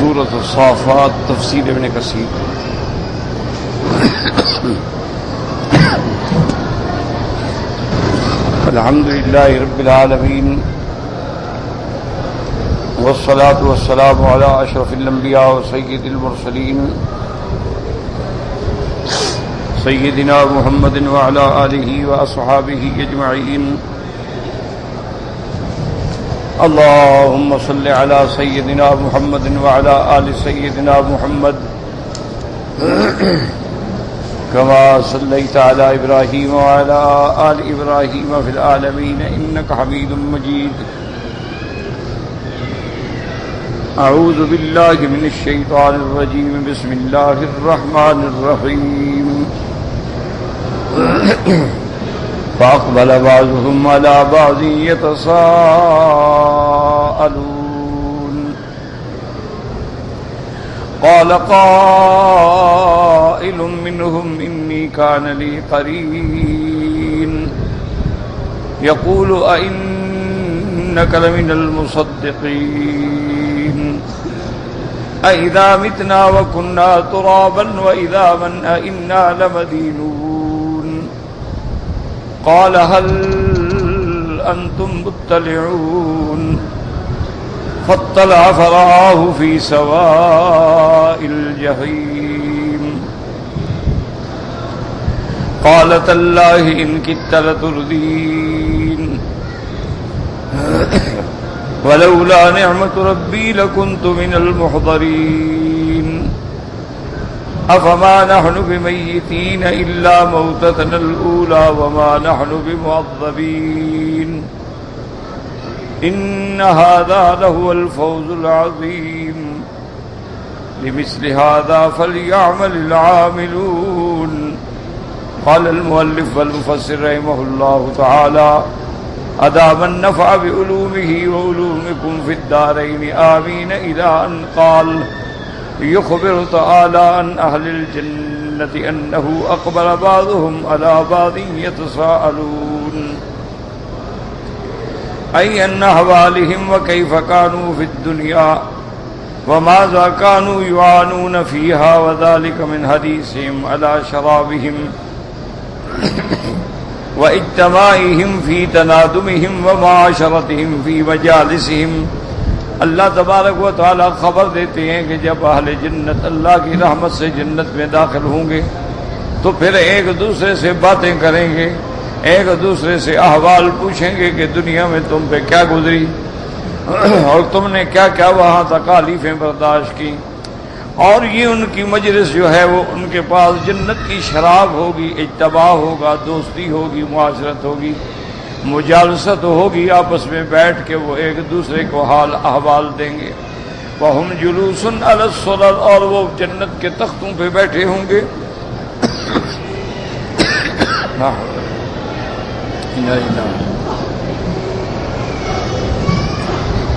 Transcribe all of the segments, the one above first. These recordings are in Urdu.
سورۃ الصافات تفسیر ابن کثیر۔ الحمد للہ رب العالمین والصلاة والسلام علی اشرف الانبیاء وسید المرسلین سیدنا محمد وعلی آلہ واصحابہ اجمعین۔ اللهم صل على سيدنا محمد وعلى آل سيدنا محمد كما صليت على إبراهيم وعلى آل إبراهيم في العالمين إنك حميد مجيد۔ أعوذ بالله من الشيطان الرجيم، بسم الله الرحمن الرحيم۔ فأقبل بعضهم على بعض يتساءلون، قال قائل منهم إني كان لي قرين يقول أئنك لمن المصدقين أئذا متنا وكنا ترابا وإذا من أئنا لمدينون، قال هل أنتم مطلعون، فاطلع فرآه في سواء الجحيم، قال تالله إن كدت لتردين ولولا نعمة ربي لكنت من المحضرين، أفما نحن بميتين إلا موتتنا الأولى وما نحن بمعذبين، إن هذا لهو الفوز العظيم، لمثل هذا فليعمل العاملون۔ قال المؤلف والمفسر رحمه الله تعالى أدام النفع بعلومه وعلومكم في الدارين آمين، إلى أن قال يخبر تعالى عن أهل الجنة أنه أقبل بعضهم على بعض يتساءلون أي عن أحوالهم وكيف كانوا في الدنيا وماذا كانوا يعانون فيها، وذلك من حديثهم على شرابهم واجتماعهم في تنادمهم ومعاشرتهم في مجالسهم۔ اللہ تبارک و تعالی خبر دیتے ہیں کہ جب اہل جنت اللہ کی رحمت سے جنت میں داخل ہوں گے تو پھر ایک دوسرے سے باتیں کریں گے، ایک دوسرے سے احوال پوچھیں گے کہ دنیا میں تم پہ کیا گزری اور تم نے کیا کیا وہاں تکالیفیں برداشت کی۔ اور یہ ان کی مجلس جو ہے وہ ان کے پاس جنت کی شراب ہوگی، اجتماع ہوگا، دوستی ہوگی، معاشرت ہوگی، مجالست ہوگی، آپس میں بیٹھ کے وہ ایک دوسرے کو حال احوال دیں گے۔ وَهُمْ جُلُوسٌ عَلَى السُّرَرِ، اور وہ جنت کے تختوں پہ بیٹھے ہوں گے۔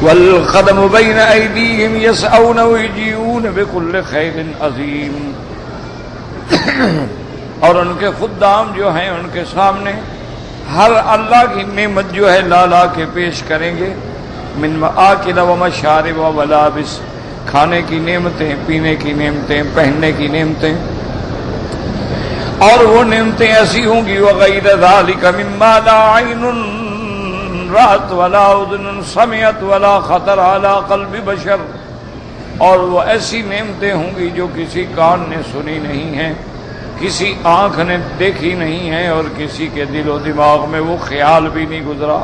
وَالْخَدَمُ بَيْنَ أَيْدِيهِمْ يَسْعَوْنَ وَيُجِيئُونَ بِكُلِّ خَيْرٍ عَظِيمٍ، اور ان کے خدام جو ہیں ان کے سامنے ہر اللہ کی نعمت جو ہے لا لا کے پیش کریں گے۔ من مآکل و مشارب و ملابس، کھانے کی نعمتیں، پینے کی نعمتیں، پہننے کی نعمتیں، اور وہ نعمتیں ایسی ہوں گی وغیر ذالک مما لا عین رأت ولا اذن سمعت ولا خطر علی قلب بشر، اور وہ ایسی نعمتیں ہوں گی جو کسی کان نے سنی نہیں ہیں، کسی آنکھ نے دیکھی نہیں ہے، اور کسی کے دل و دماغ میں وہ خیال بھی نہیں گزرا۔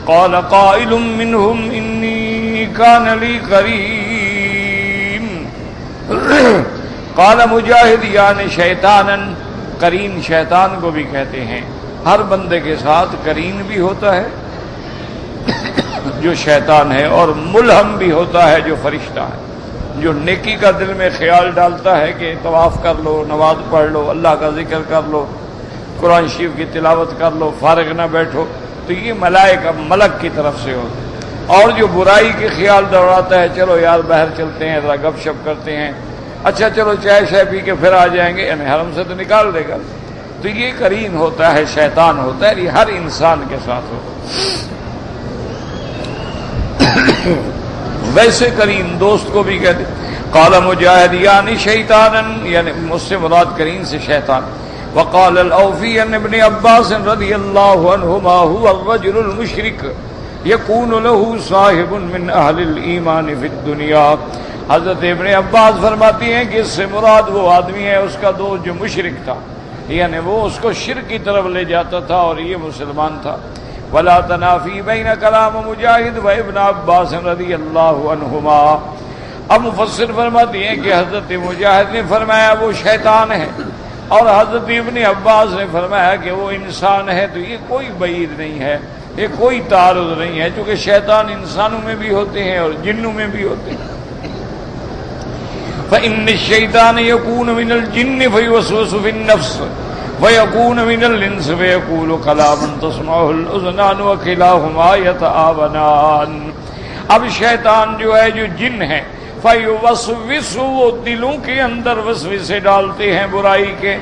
قال قائل منهم انی کان لی قرین، قال مجاہد یعنی شیطانا، قرین شیطان کو بھی کہتے ہیں، ہر بندے کے ساتھ قرین بھی ہوتا ہے جو شیطان ہے، اور ملہم بھی ہوتا ہے جو فرشتہ ہے، جو نیکی کا دل میں خیال ڈالتا ہے کہ طواف کر لو، نماز پڑھ لو، اللہ کا ذکر کر لو، قرآن شریف کی تلاوت کر لو، فارغ نہ بیٹھو، تو یہ ملائکہ ملک کی طرف سے ہوتا ہے۔ اور جو برائی کے خیال دوڑاتا ہے، چلو یار باہر چلتے ہیں، ذرا گپ شپ کرتے ہیں، اچھا چلو چائے شائے پی کے پھر آ جائیں گے، یعنی حرم سے تو نکال دے گا، تو یہ قرین ہوتا ہے، شیطان ہوتا ہے، یہ ہر انسان کے ساتھ ہوتا ہے۔ ویسے کریم دوست کو بھی کہتے. قال مجاہد یعنی شیطانا، یعنی مجھ سے مراد کریم سے شیطان. وقال الاوفی عن ابن عباس رضی اللہ عنہما هو الرجل المشرک یکون له صاحب من اہل الایمان فی الدنیا. حضرت ابن عباس فرماتی ہیں کہ اس سے مراد وہ آدمی ہے اس کا دوست جو مشرک تھا، یعنی وہ اس کو شرک کی طرف لے جاتا تھا اور یہ مسلمان تھا. ولا تنافی بین کلام مجاہد و ابن عباس رضی اللہ عنہما. اب مفسر فرماتی ہیں کہ حضرت مجاہد نے فرمایا وہ شیطان ہے اور حضرت ابن عباس نے فرمایا کہ وہ انسان ہے، تو یہ کوئی بعید نہیں ہے، یہ کوئی تعارض نہیں ہے، چونکہ شیطان انسانوں میں بھی ہوتے ہیں اور جنوں میں بھی ہوتے ہیں. فإن الشيطان يكون من الجن فيوسوس في النفس ويكون من الإنس فيقول كلاما تسمعه الأذنان وكلاهما يتعاونان. اب شیطان جو ہے جو جن ہے فیوسوس، وہ دلوں کے اندر وسوسے ڈالتے ہیں برائی کے،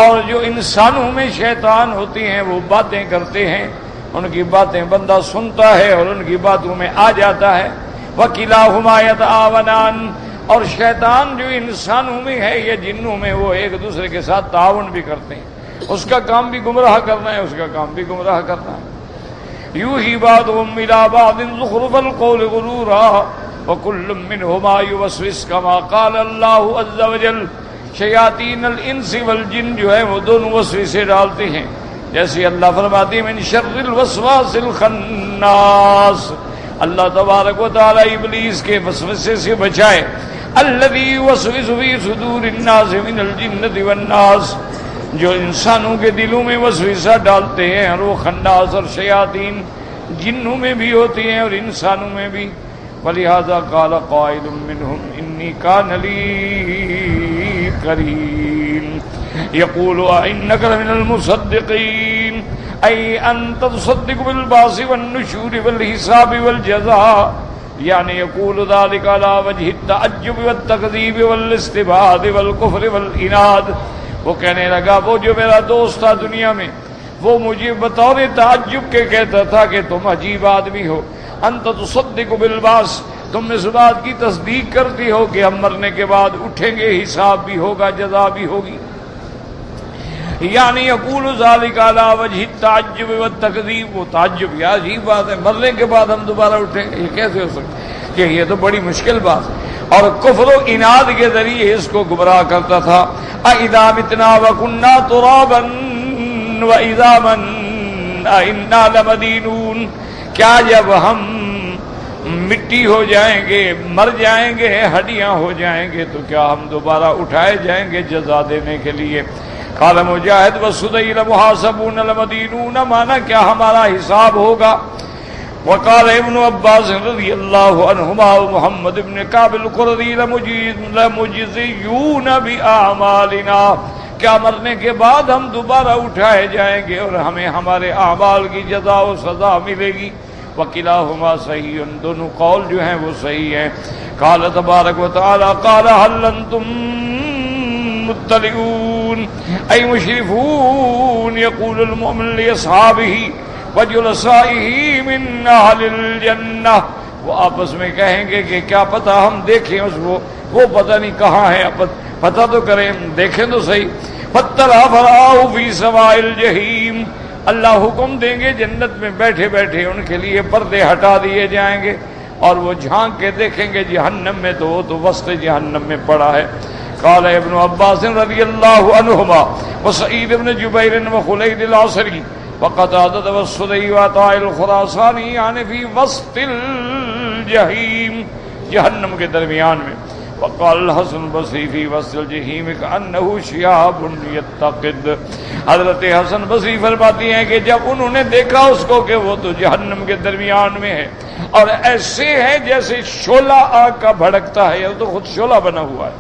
اور جو انسانوں میں شیطان ہوتے ہیں وہ باتیں کرتے ہیں، ان کی باتیں بندہ سنتا ہے اور ان کی باتوں میں آ جاتا ہے. وکلاہما یتعاونان، اور شیطان جو انسانوں میں ہے یا جنوں میں وہ ایک دوسرے کے ساتھ تعاون بھی کرتے ہیں، اس کا کام بھی گمراہ کرنا ہے، اس کا کام بھی گمراہ کرنا ہے. یوحی بعضهم الی بعض زخرف القول غرورا وکل منہما یوسوس کما قال اللہ عز وجل. شیاطین الانس والجن جو ہے وہ دونوں وسوسے ڈالتے ہیں، جیسے اللہ فرماتے ہیں من شر الوسواس الخناس. اللہ تبارک و تعالی ابلیس کے وسوسے سے بچائے. الذی یوسوس فی صدور الناس من الجنۃ والناس، جو انسانوں کے دلوں میں وسوسہ ڈالتے ہیں، اور وہ خناس اور شیاطین جنوں میں بھی ہوتی ہیں اور انسانوں میں بھی. ولہذا قال قائل منهم انی کان لی قرین یقول انک لمن المصدقین ای انت تصدق بالبعث والنشور والحساب والجزاء. یعنی یقول ذلك على وجه التعجب والتکذیب والاستبعاد والکفر والعناد. وہ کہنے لگا وہ جو میرا دوست تھا دنیا میں وہ مجھے بطور تعجب کے کہتا تھا کہ تم عجیب آدمی ہو. انت تصدق بالبعث، تم اس بات کی تصدیق کرتی ہو کہ ہم مرنے کے بعد اٹھیں گے، حساب بھی ہوگا، جزا بھی ہوگی. یعنی یقول ذلك على وجه التعجب والتکذیب. وہ تعجب، یا عجیب بات ہے، مرنے کے بعد ہم دوبارہ اٹھیں گے، یہ کیسے ہو سکتا ہے؟ کہ یہ تو بڑی مشکل بات. اور کفر و عناد کے ذریعے اس کو گمراہ کرتا تھا. اذا متنا وكنا ترابا وعظاما انا لمدینون. کیا جب ہم مٹی ہو جائیں گے، مر جائیں گے، ہڈیاں ہو جائیں گے، تو کیا ہم دوبارہ اٹھائے جائیں گے جزا دینے کے لیے؟ قال مجاہد وسدی لمحاسبون لمدینون، مانا کیا ہمارا حساب ہوگا. وقال ابن عباس رضی اللہ عنہما محمد ابن کعب القرظی لمجزیون باعمالنا، کیا مرنے کے بعد ہم دوبارہ اٹھائے جائیں گے اور ہمیں ہمارے اعمال کی جزا و سزا ملے گی. وکلاہما صحیح، دونوں قول جو ہیں وہ صحیح ہیں. قال تبارک و تعالی قال هل انتم مطلعون ای مشرفون یقول المؤمن لاصحابہ وجلسائہ من اہل الجنہ. وہ آپس میں کہیں گے کہ کیا پتہ ہم دیکھیں اس وہ پتہ نہیں کہاں ہے، پتہ تو کریں، دیکھیں تو صحیح. فاطلع فرآہ فی سواء الجحیم، اللہ حکم دیں گے جنت میں بیٹھے بیٹھے ان کے لیے پردے ہٹا دیے جائیں گے اور وہ جھانک کے دیکھیں گے جہنم میں، تو وہ تو وسط جہنم میں پڑا ہے. قال ابن عباس رضی اللہ عنہما وسعید بن جبیر وخلید العصری وقتادہ والسدی وعطاء الخراسانی یعنی فی وسط الجحیم، جہنم کے درمیان میں. وقال الحسن البصری فی وسط الجحیم کأنہ شہاب یتقد. حضرت حسن بصری فرماتی ہیں کہ جب انہوں نے دیکھا اس کو کہ وہ تو جہنم کے درمیان میں ہے اور ایسے ہے جیسے شعلہ آگ کا بھڑکتا ہے، یہ تو خود شعلہ بنا ہوا ہے.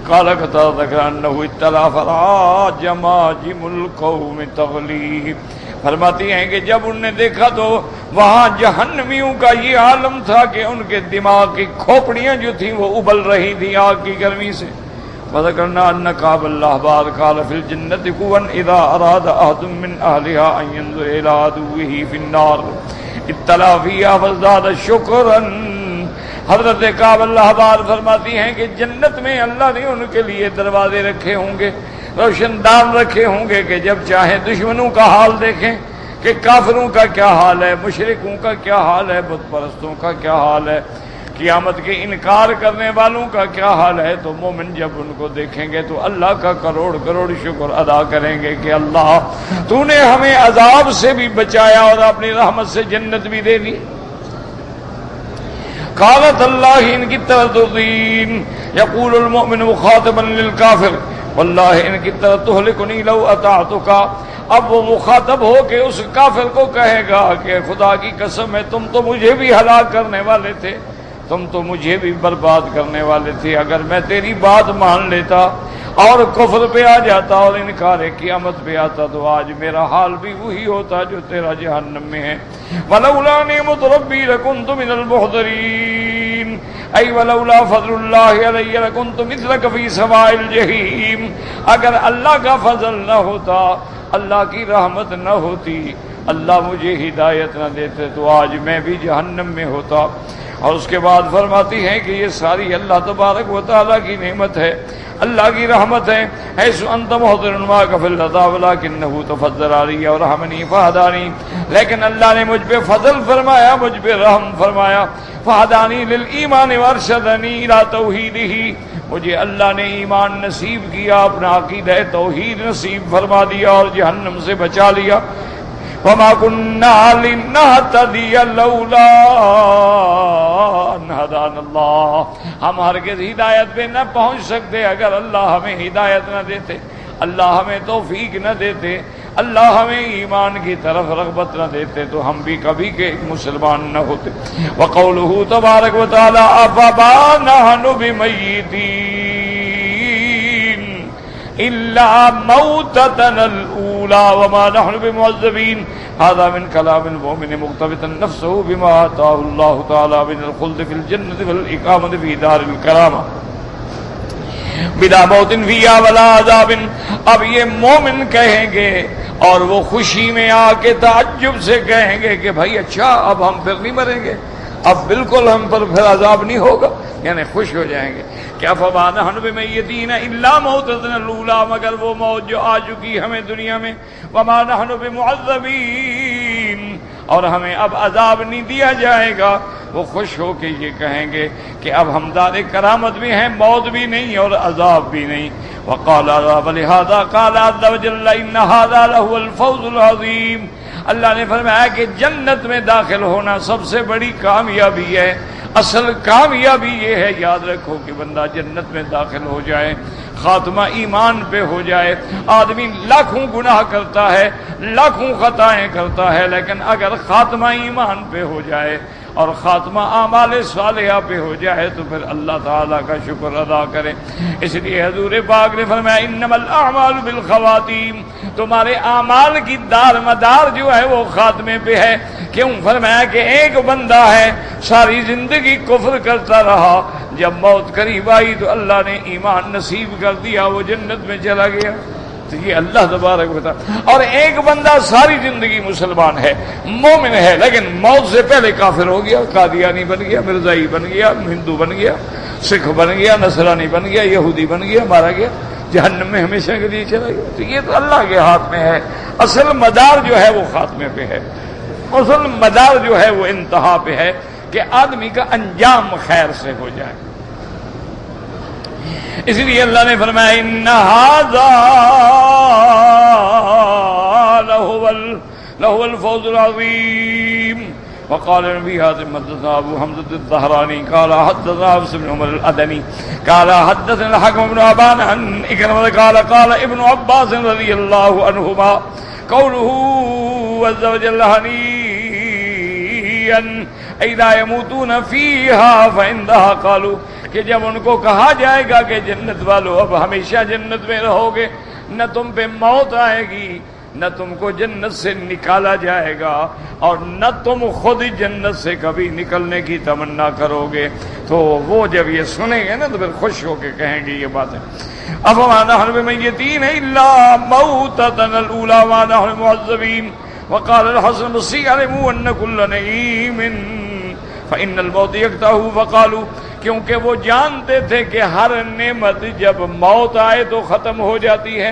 قال قتادہ انہ اطلع فرآ جماجم القوم تغلی. فرماتی ہیں کہ جب انہوں نے دیکھا تو وہاں جہنمیوں کا یہ عالم تھا کہ ان کے دماغ کی کھوپڑیاں جو تھیں وہ ابل رہی تھیں آگ کی گرمی سے. وذکرنا ان کعب الاحبار قال فی الجنۃ قوا اذا اراد احد من اہلها ان ينظر الى عدوه في النار. اطلاع فیہا فازداد شکرا. حضرت کعب اللہ بار فرماتی ہیں کہ جنت میں اللہ نے ان کے لیے دروازے رکھے ہوں گے، روشن دان رکھے ہوں گے کہ جب چاہیں دشمنوں کا حال دیکھیں کہ کافروں کا کیا حال ہے، مشرکوں کا کیا حال ہے، بت پرستوں کا کیا حال ہے، قیامت کے انکار کرنے والوں کا کیا حال ہے. تو مومن جب ان کو دیکھیں گے تو اللہ کا کروڑ کروڑ شکر ادا کریں گے کہ اللہ تو نے ہمیں عذاب سے بھی بچایا اور اپنی رحمت سے جنت بھی دے دی. قالت اللہ ان کی تردین یقول المؤمن مخاطبا للکافر واللہ ان کی تہلکنی لو اطعتک. اب وہ مخاطب ہو کے اس کافر کو کہے گا کہ خدا کی قسم ہے تم تو مجھے بھی ہلاک کرنے والے تھے، تم تو مجھے بھی برباد کرنے والے تھے. اگر میں تیری بات مان لیتا اور کفر پہ آ جاتا اور انکار قیامت پہ آتا تو آج میرا حال بھی وہی ہوتا جو تیرا جہنم میں ہے. ولولا نعمت ربی لکنت من المحضرین ای ولولا فضل اللہ علی لکنت مثلک فی سواء الجحیم. اگر اللہ کا فضل نہ ہوتا، اللہ کی رحمت نہ ہوتی، اللہ مجھے ہدایت نہ دیتے تو آج میں بھی جہنم میں ہوتا. اور اس کے بعد فرماتی ہیں کہ یہ ساری اللہ تبارک و تعالیٰ کی نعمت ہے، اللہ کی رحمت ہے. حیث انت محضر معک فی العذاب ولکنہ تفضل علی ورحمنی فہدانی. لیکن اللہ نے مجھ پہ فضل فرمایا، مجھ پہ رحم فرمایا. فہدانی للایمان وارشدنی الی توحیدہ. مجھے اللہ نے ایمان نصیب کیا، اپنا عقیدہ توحید نصیب فرما دیا اور جہنم سے بچا لیا. وما كنا لنهتدي لولا ان هدانا اللہ. ہم ہرگز ہدایت پہ نہ پہنچ سکتے اگر اللہ ہمیں ہدایت نہ دیتے، اللہ ہمیں توفیق نہ دیتے، اللہ ہمیں ایمان کی طرف رغبت نہ دیتے تو ہم بھی کبھی کے مسلمان نہ ہوتے. وقوله تبارک و تعالی افما نحن بمیتین إلا موتتنا الأولى وما نحن بمعذبين. هذا من كلام المؤمن مقتبسا نفسه بما آتاه الله تعالى من الخلد في الجنة والإقامة في دار الكرامة بلا موت فيها ولا عذاب. اب یہ مومن کہیں گے اور وہ خوشی میں آ کے تعجب سے کہیں گے کہ بھائی اچھا اب ہم پھر نہیں مریں گے، اب بالکل ہم پر پھر عذاب نہیں ہوگا، یعنی خوش ہو جائیں گے. کیا فما نحن بمیتین الا موتتنا الاولی. مگر وہ موت جو آ چکی ہمیں دنیا میں. وما نحن بمعذبین. اور ہمیں اب عذاب نہیں دیا جائے گا. وہ خوش ہو کے یہ کہیں گے کہ اب ہم دار کرامت بھی ہیں، موت بھی نہیں اور عذاب بھی نہیں. وقال ولہذا قال عز وجل ان هذا لهو الفوز العظیم. اللہ نے فرمایا کہ جنت میں داخل ہونا سب سے بڑی کامیابی ہے. اصل کامیابی یہ ہے، یاد رکھو کہ بندہ جنت میں داخل ہو جائے، خاتمہ ایمان پہ ہو جائے. آدمی لاکھوں گناہ کرتا ہے، لاکھوں خطائیں کرتا ہے، لیکن اگر خاتمہ ایمان پہ ہو جائے اور خاتمہ اعمال صالحہ پہ ہو جائے تو پھر اللہ تعالیٰ کا شکر ادا کرے. اس لیے حضور پاک نے فرمایا انما الاعمال بالخواتیم. تمہارے اعمال کی دار مدار جو ہے وہ خاتمے پہ ہے. کیوں؟ فرمایا کہ ایک بندہ ہے ساری زندگی کفر کرتا رہا، جب موت قریب آئی تو اللہ نے ایمان نصیب کر دیا، وہ جنت میں چلا گیا. تو یہ اللہ تبارک و تعالی. اور ایک بندہ ساری زندگی مسلمان ہے، مومن ہے، لیکن موت سے پہلے کافر ہو گیا، قادیانی بن گیا، مرزائی بن گیا، ہندو بن گیا، سکھ بن گیا، نصرانی بن گیا، یہودی بن گیا، مارا گیا، جہنم میں ہمیشہ کے لیے چلا گیا. تو یہ تو اللہ کے ہاتھ میں ہے. اصل مدار جو ہے وہ خاتمے پہ ہے، اصل مدار جو ہے وہ انتہا پہ ہے کہ آدمی کا انجام خیر سے ہو جائے. اس لیے اللہ نے فرمایا ان ھذا لهو الفوز العظیم. وقال النبي حاتم حدثنا ابو حمزة الطهراني قال حدثنا حفص بن عمر الادني قال حدثنا الحكم بن ابان عن إكرمة قال قال ابن عباس رضي الله عنهما قوله عز وجل هنيئا أي لا يموتون فيها فعندها قالوا کہ جب ان کو کہا جائے گا کہ جنت والو اب ہمیشہ جنت میں رہو گے، نہ تم پہ موت آئے گی، نہ تم کو جنت سے نکالا جائے گا، اور نہ تم خود جنت سے کبھی نکلنے کی تمنا کرو گے، تو وہ جب یہ سنیں گے نا تو پھر خوش ہو کے کہیں گے یہ باتیں. افما نحن بمیتین الا موتتنا الاولی وما نحن معذبین. وقال الحسن البصری علموا ان كل نعیم فإن الموت يقطعه فقالوا، کیونکہ وہ جانتے تھے کہ ہر نعمت جب موت آئے تو ختم ہو جاتی ہے.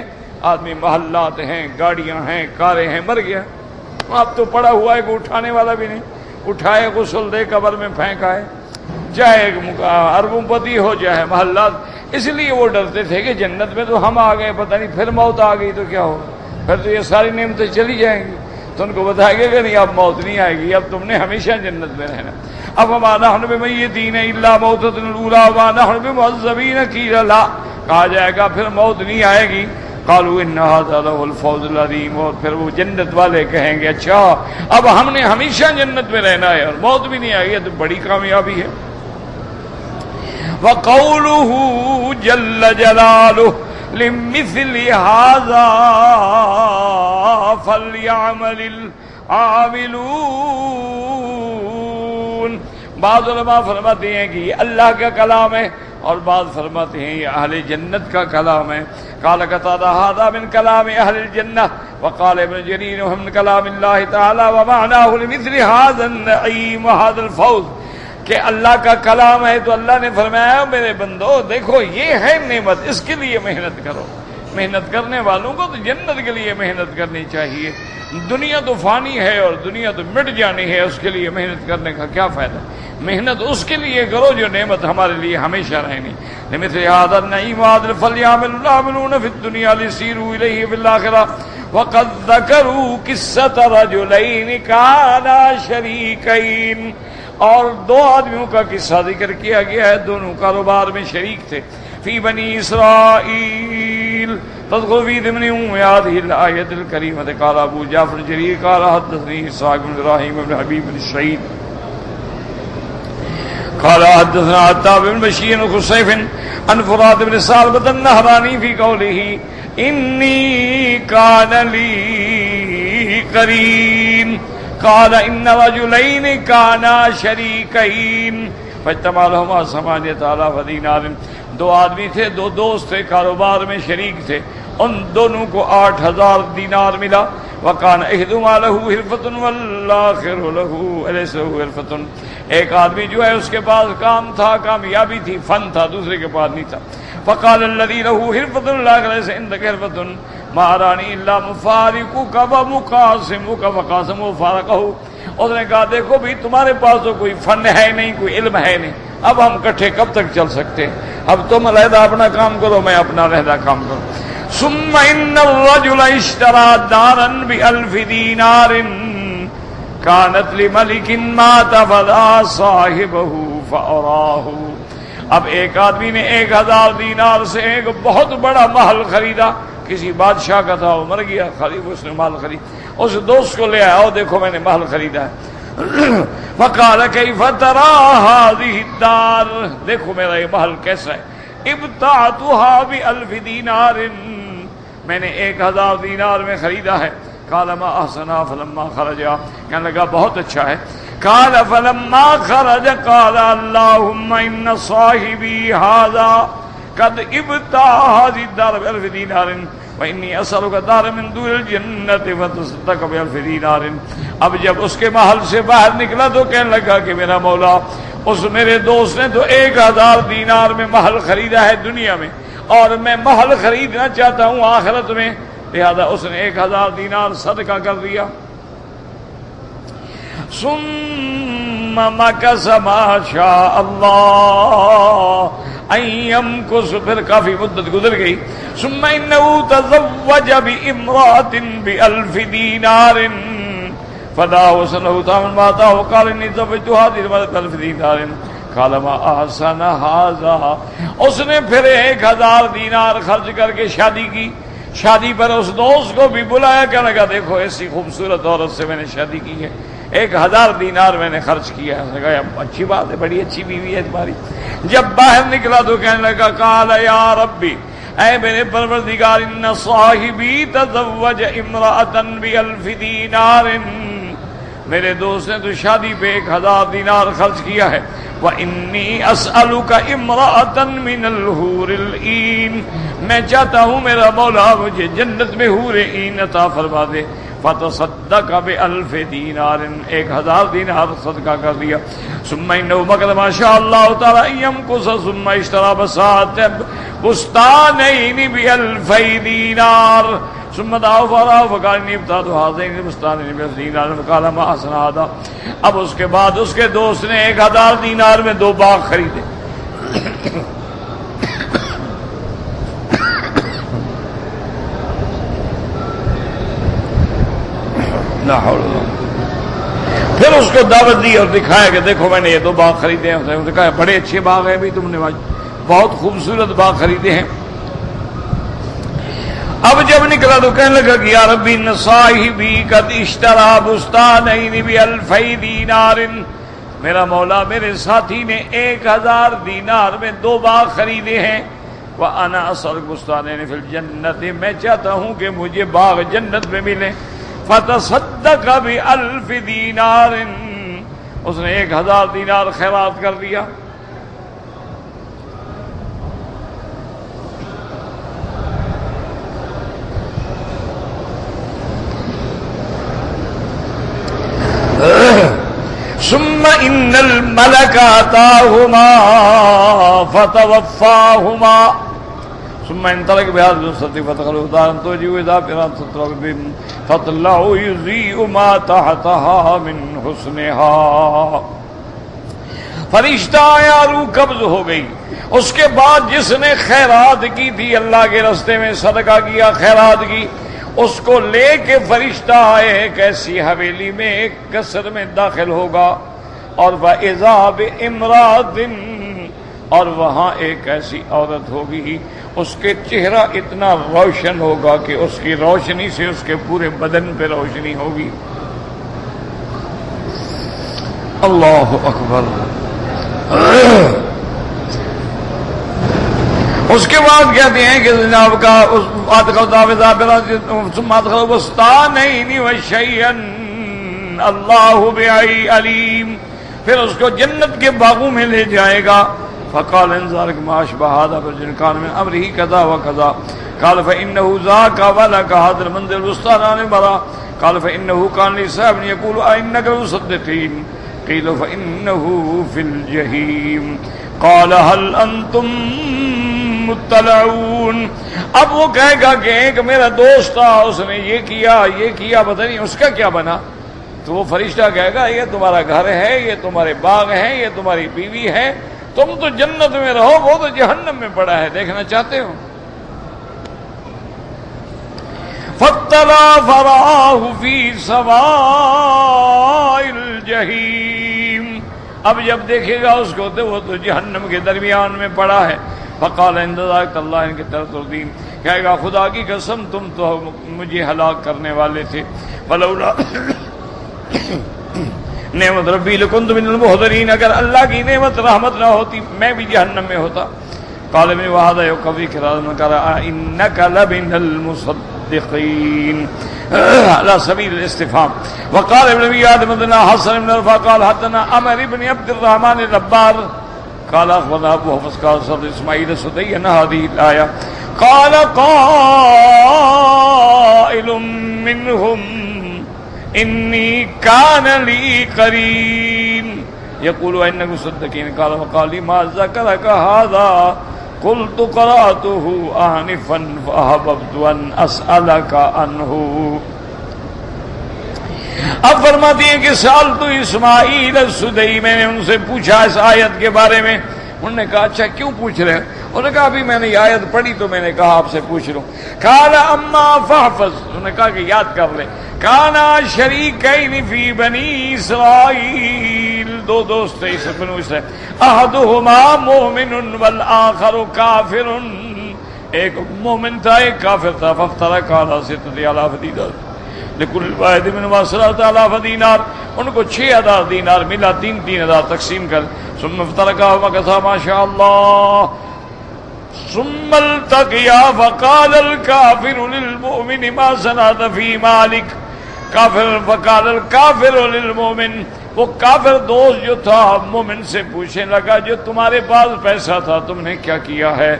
آدمی محلات ہیں، گاڑیاں ہیں، کاریں ہیں، مر گیا. اب تو پڑا ہوا ہے کہ اٹھانے والا بھی نہیں. اٹھائے غسل دے قبر میں پھینکا ہے، چاہے اربوں پتی ہو چاہے محلات. اس لیے وہ ڈرتے تھے کہ جنت میں تو ہم آ گئے، پتہ نہیں پھر موت آ گئی تو کیا ہوگا، پھر تو یہ ساری نعمتیں چلی جائیں گی. تو ان کو بتایا گیا کہ نہیں، اب موت نہیں آئے گی، اب تم نے ہمیشہ جنت میں رہنا. اب وما نحن بمیتین الا موتتنا الاولی وما نحن بمعذبین قیل لا، کہا جائے گا پھر موت نہیں آئے گی. قالوا ان هذا له الفوز العظیم، اور پھر وہ جنت والے کہیں گے اچھا اب ہم نے ہمیشہ جنت میں رہنا ہے اور موت بھی نہیں آئے گی، تو بڑی کامیابی ہے. وقوله جل جلاله لمثل هذا فليعمل العاملون. بعض علماء فرماتے ہیں کہ یہ اللہ کا کلام ہے، اور بعض فرماتے ہیں یہ اہل جنت کا کلام ہے. قال قتادہ هذا من كلام اهل الجنة، وقال ابن جرير من كلام الله تعالى ومعناه لمثل هذا النعيم وهذا الفوز، کہ اللہ کا کلام ہے تو اللہ نے فرمایا میرے بندو دیکھو یہ ہے نعمت، اس کے لیے محنت کرو. محنت کرنے والوں کو تو جنت کے لیے محنت کرنی چاہیے. دنیا تو فانی ہے اور دنیا تو مٹ جانی ہے، اس کے لیے محنت کرنے کا کیا فائدہ. محنت اس کے لیے کرو جو نعمت ہمارے لیے ہمیشہ رہنی. لمثل هذا النعيم وهذا فليعمل العاملون في الدنيا ليسيروا إليه في الآخرة. وقد ذكروا قصة رجلين كانا شريكين، اور دو آدمیوں کا قصہ ذکر کیا گیا ہے، دونوں کاروبار میں شریک تھے. فی بنی اسرائیل تذکر فی ضمن هذه الآیۃ الکریمۃ. قال ابو جعفر جریر قال حدثني اسحاق بن ابراہیم بن حبیب بن سعید قال حدثنا عتاب بن بشیر بن خصیف عن فرات بن سالبۃ النہرانی فی قوله انی کان لی قرین قال ان رجلین کانا شریکین فاجتمع لهما 8,000 دینار. دو آدمی تھے، دو دوست تھے، کاروبار میں شریک تھے، ان دونوں کو 8,000 دینار ملا. وکان احدهما له حرفۃ والآخر له ليس له حرفۃ. ایک آدمی جو ہے اس کے پاس کام تھا، کامیابی تھی، فن تھا، دوسرے کے پاس نہیں تھا. فقال الذي له حرفۃ والآخر ليس عندك حرفۃ ما أراني إلا مفارقك ومقاسمك فقاسمه وفارقه. اس نے کہا دیکھو بھی تمہارے پاس تو کوئی فن ہے نہیں، کوئی علم ہے نہیں، اب ہم کٹھے کب تک چل سکتے ہیں؟ اب تم علیحدہ اپنا کام کرو، میں اپنا علیحدہ کام کروں. ثم ان الرجل اشترى دارا ب1000 دینار كانت لملك مات فدعا صاحبه فأراه. اب ایک آدمی نے 1000 دینار سے ایک بہت بڑا محل خریدا، کسی بادشاہ کا تھا، وہ مر گیا، خرید اس نے محل خرید، اس دوست کو لے آیا، دیکھو میں نے محل خریدا ہے. فقال كيف ترى هذه الدار، دیکھو میرا یہ محل کیسا ہے. ابتعتها ب1000 دینار، میں نے 1000 دینار میں خریدا ہے. قال ما احسنا فلما خرج، کہنے لگا بہت اچھا ہے. قال فلما خرج قال اللهم ان صاحبي هذا قد ابتاع هذه الدار ب1000 دینار وانی اسألک دار من دور الجنت فتصدق ب1000 دینار. اب جب اس کے محل سے باہر نکلا تو کہنے لگا کہ میرا مولا، اس میرے دوست نے تو 1000 دینار میں محل خریدا ہے دنیا میں، اور میں محل خریدنا چاہتا ہوں آخرت میں، لہذا اس نے 1000 دینار صدقہ کر دیا. ثم مكث ما شاء اللہ ان يمكث، پھر کافی مدت گزر گئی. ثم انه تزوج بامرأة ب1000 دینار فدعا وسنه تامن ماتا وقال اني زوجت هذه المرأة ب1000 دینار. قال ما احسن هذا، اس نے پھر 1000 دینار خرچ کر کے شادی کی. شادی پر اس دوست کو بھی بلایا، کہنے لگا دیکھو ایسی خوبصورت عورت سے میں نے شادی کی ہے، 1000 دینار میں نے خرچ کیا ہے. اس نے کہا اچھی بات ہے، بڑی اچھی بیوی ہے تمہاری. جب باہر نکلا تو کہنے لگا قال یا ربی، اے میرے پروردگار، ان صاحبی تزوج امرأة ب1000 دینار، میرے دوست نے تو شادی پہ 1000 دینار خرچ کیا ہے. وَإِنِّي أَسْأَلُكَ امْرَأَةً مِّنَ الْحُورِ الْعِينِ، میں چاہتا ہوں میرا مولا مجھے جنت میں حور عین عطا فرما دے. فتصدق ب1000 دینار، 1000 دینار صدقہ کر دیا. ثم انه مکث ما شاء الله تعالی ان يمكث ثم اشترى بستانين ب2000 دینار. ثم دعا فرا فقال اني ابتعت هذين البستانين ب1000 دینار. قال ما احسن هذا. اب اس کے بعد اس کے دوست نے 1000 دینار میں 2 باغ خریدے. پھر اس کو دعوت دی اور دکھایا کہ دیکھو میں نے یہ 2 باغ خریدے ہیں. اس نے کہا بڑے اچھے باغ ہیں بھی، تم نے بہت خوبصورت باغ خریدے ہیں. اب جب نکلا تو کہنے لگا کہ یا ربی ان صاحبی قد اشترى بستانین ب2000 دینار، میرا مولا میرے ساتھی نے 1000 دینار میں 2 باغ خریدے ہیں. وانا اسأل بستانین فی الجنت، میں چاہتا ہوں کہ مجھے باغ جنت میں ملیں. فتصدق ب1000 دینار، اس نے 1000 دینار خیرات کر دیا. ثم ان الملك اتاهما فتوفاهما ثم انطلق بهذا الصدق فتخلوا دارا توجوا اذا فرات فطلعوا يضيء ما تحتها من حسنها. فرشتہ آیا، روح قبض ہو گئی. اس کے بعد جس نے خیرات کی تھی، اللہ کے راستے میں صدقہ کیا، خیرات کی، اس کو لے کے فرشتہ آئے ایک ایسی حویلی میں، ایک قصر میں داخل ہوگا. اور وَإِذَا بِامْرَأَةٍ، اور وہاں ایک ایسی عورت ہوگی، اس کے چہرہ اتنا روشن ہوگا کہ اس کی روشنی سے اس کے پورے بدن پہ روشنی ہوگی. اللہ اکبر. اس کے بعد کہتے ہیں کہ جناب کا اللہ علیم، پھر اس کو جنت کے باغوں میں لے جائے گا. فقال انذارك ما اشبه هذا برجل كان من امره كذا وكذا. قال فانه ذاك ولك هذا المنزل بستان برا. قال فانه كان لي صاحب يقول انك تصدقين. قيل فانه في الجحيم. قال هل انتم مطلعون. اب وہ کہے گا کہ ایک میرا دوست تھا، اس نے یہ کیا پتہ نہیں اس کا کیا بنا. تو وہ فرشتہ کہے گا یہ تمہارا گھر ہے، یہ تمہارے باغ ہیں، یہ تمہاری بیوی ہے، تم تو جنت میں رہو، وہ تو جہنم میں پڑا ہے، دیکھنا چاہتے ہو. فَاطَّلَعَ فَرَآهُ فِي سَوَاءِ الْجَحِيمِ. اب جب دیکھے گا اس کو تو وہ تو جہنم کے درمیان میں پڑا ہے. فقال عند ذلك اللہ ان کی طرف تردیم، کہے گا خدا کی قسم تم تو مجھے ہلاک کرنے والے تھے. ولولا نعمت ربی لکنت من المحضرین، اگر اللہ کی نعمت رحمت نہ ہوتی میں بھی جہنم میں ہوتا. قال من وهذا يقضي كلام قرأ انك لمن المصدقين على سبيل الاستفهام. وقال ابن ابي آدم حدثنا حسن بن رفاعة قال حدثنا عمر بن عبد الرحمن الربار قال اخبرنا ابو حفص قال صدق اسماعيل السدي هذه الآية. قال قائل منهم انی کان لی قرین یقول انک صدقین. قال وقال لي ما ذکرک هذا قلت قرأته آنفا فأحببت ان اسألک عنہ. اب فرماتی ہیں کہ سألت اسماعیل السدی، میں نے ان سے پوچھا اس آیت کے بارے میں. انہوں نے کہا اچھا کیوں پوچھ رہے ہیں؟ انہوں نے کہا ابھی میں نے یہ آیت پڑھی تو میں نے کہا آپ سے پوچھ لوں. قال اما فاحفظ، انہوں نے کہا کہ یاد کر لے. کانا شریکین فی بنی اسرائیل، 2 دوست تھے اس بنو اسرائیل. احدہما مومن والآخر کافر، ایک مومن تھا ایک کافر تھا. فافترقا علی 6,000 دینار لکل واحد منہما 7,000 دینار، ان کو 6,000 دینار ملا، 3,000 تقسیم کر. ثم افترقا ومکثا ما شاء اللہ. ثم التقیا فقال الکافر للمؤمن ما صنعت فی مالک. کافر فقال الکافر للمؤمن، وہ کافر دوست جو تھا مومن سے پوچھنے لگا جو تمہارے پاس پیسہ تھا تم نے کیا کیا ہے؟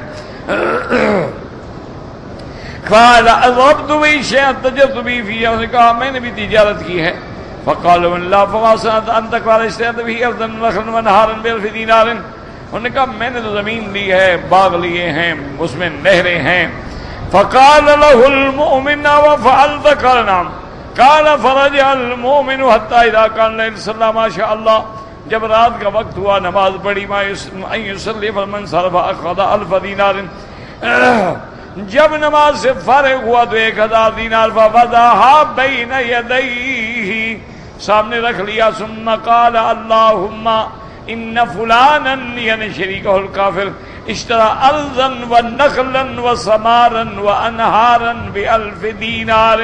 قال اضربت به شيئا تجرت به فيه، اس نے کہا میں نے بھی تجارت کی ہے. فقال والله فما صنعت انت؟ قال اشتريت به ارضا ونخلا ونهارا ب1000 دینار. انہوں نے کہا میں نے تو زمین لی ہے، باغ لیے ہیں، اس میں نہریں ہیں. فقال له المؤمن وفعلت؟ قال نعم. قال فرجع المؤمن حتى اذا كان الليل صلى ما شاء الله، جب رات کا وقت ہوا نماز پڑھی. ما يصلي فمن صرف اخذ 1000 دینار، جب نماز سے فارغ ہوا تو 1000 دینار. فوضعها بين يديه، سامنے رکھ لیا. ثم قال اللهم ان فلانا، یعنی شریکہ الکافر، اشترى ارضا ونخلا وثمارا وانہارا ب1000 دینار